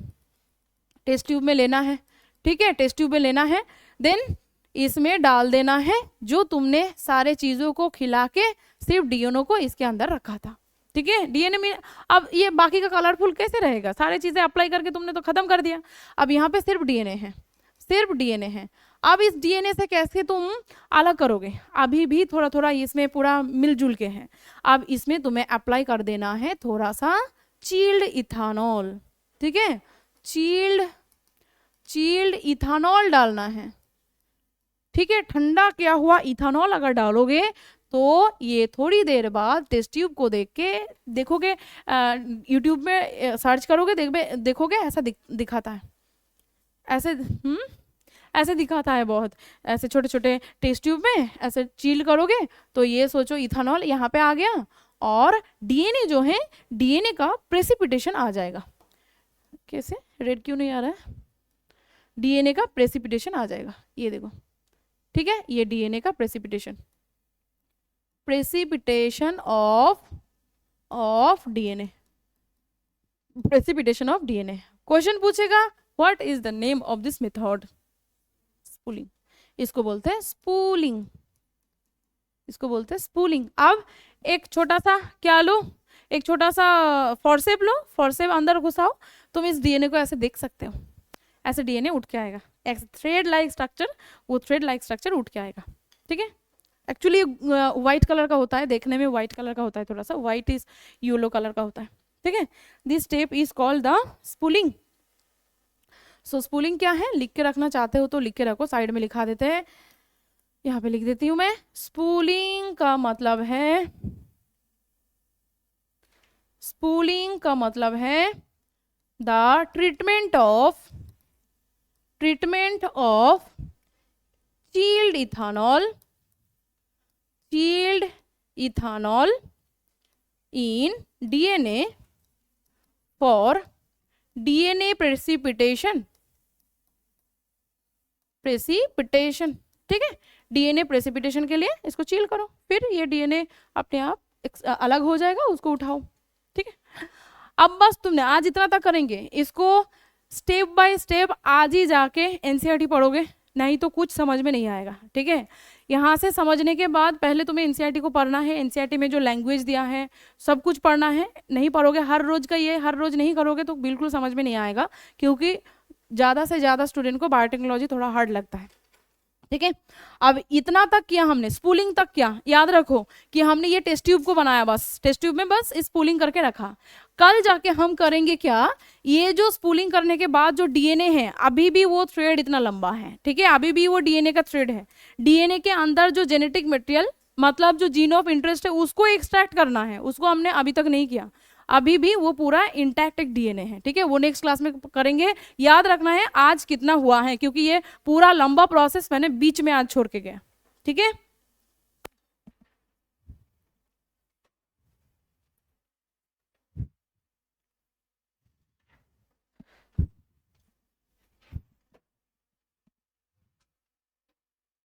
टेस्ट ट्यूब में लेना है। ठीक है, टेस्ट ट्यूब में लेना है, देन इसमें डाल देना है जो तुमने सारे चीजों को खिला के सिर्फ डीएनए को इसके अंदर रखा था। ठीक है, डीएनए में अब ये बाकी का कलरफुल कैसे रहेगा, सारी चीजें अप्लाई करके तुमने तो खत्म कर दिया। अब यहाँ पे सिर्फ डीएनए है, सिर्फ डीएनए है। अब इस डीएनए से कैसे तुम अलग करोगे, अभी भी थोड़ा थोड़ा इसमें पूरा मिलजुल के है। अब इसमें तुम्हें अप्लाई कर देना है थोड़ा सा चिल्ड इथानॉल। ठीक है, चिल्ड इथानॉल डालना है। ठीक है, ठंडा किया हुआ इथानॉल अगर डालोगे तो ये थोड़ी देर बाद टेस्ट ट्यूब को देख के देखोगे, यूट्यूब में सर्च करोगे, देखोगे ऐसा दिखाता है, ऐसे ऐसे दिखाता है बहुत, ऐसे छोटे छोटे टेस्ट ट्यूब में ऐसे चील करोगे तो ये सोचो इथानॉल यहाँ पे आ गया, और डीएनए जो है डीएनए का प्रेसिपिटेशन आ जाएगा। कैसे, रेड क्यों नहीं आ रहा है, डीएनए का प्रेसिपिटेशन आ जाएगा, ये देखो। ठीक है, ये डीएनए का precipitation of DNA, precipitation of DNA. Question पूछेगा what is the name of this method, spooling, इसको बोलते हैं स्पूलिंग, इसको बोलते हैं स्पूलिंग। अब एक छोटा सा क्या लो, एक छोटा सा फॉरसेप लो, फॉरसेप अंदर घुसाओ, तुम इस डीएनए को ऐसे देख सकते हो, ऐसे डीएनए उठ के आएगा, एक थ्रेड लाइक स्ट्रक्चर, वो थ्रेड लाइक स्ट्रक्चर उठ के आएगा। ठीक है, एक्चुअली व्हाइट कलर का होता है, देखने में व्हाइट कलर का होता है, थोड़ा सा व्हाइट इज येलो कलर का होता है। ठीक है, this step is called the spooling. So spooling क्या है, लिख के रखना चाहते हो तो लिख के रखो, साइड में लिखा देते हैं, यहाँ पे लिख देती हूँ मैं। स्पूलिंग का मतलब है, स्पूलिंग का मतलब है the treatment of chilled ethanol in DNA for DNA precipitation। ठीक है, डीएनए प्रेसिपिटेशन के लिए इसको चील करो, फिर ये डीएनए अपने आप अलग हो जाएगा, उसको उठाओ। ठीक है, अब बस तुमने आज इतना तक करेंगे, इसको स्टेप बाय स्टेप आज ही जाके एनसीईआरटी पढ़ोगे, नहीं तो कुछ समझ में नहीं आएगा। ठीक है, यहाँ से समझने के बाद पहले तुम्हें एनसीईआरटी को पढ़ना है, एनसीईआरटी में जो लैंग्वेज दिया है सब कुछ पढ़ना है। नहीं पढ़ोगे हर रोज का, ये हर रोज नहीं करोगे तो बिल्कुल समझ में नहीं आएगा, क्योंकि ज़्यादा से ज़्यादा स्टूडेंट को बायोटेक्नोलॉजी थोड़ा हार्ड लगता है। ठीक है। अब इतना तक किया हमने, स्पूलिंग तक किया, याद रखो कि हमने ये टेस्ट ट्यूब को बनाया, बस टेस्ट ट्यूब में बस स्पूलिंग करके रखा। कल जाके हम करेंगे क्या, ये जो स्पूलिंग करने के बाद जो डीएनए है, अभी भी वो थ्रेड इतना लंबा है, ठीक है, अभी भी वो डीएनए का थ्रेड है। डीएनए के अंदर जो जेनेटिक मटेरियल, मतलब जो जीन ऑफ इंटरेस्ट है, उसको एक्सट्रैक्ट करना है, उसको हमने अभी तक नहीं किया, अभी भी वो पूरा इंटैक्ट एक डीएनए है, ठीक है, वो नेक्स्ट क्लास में करेंगे। याद रखना है आज कितना हुआ है, क्योंकि ये पूरा लंबा प्रोसेस मैंने बीच में आज छोड़ के गया, ठीक है।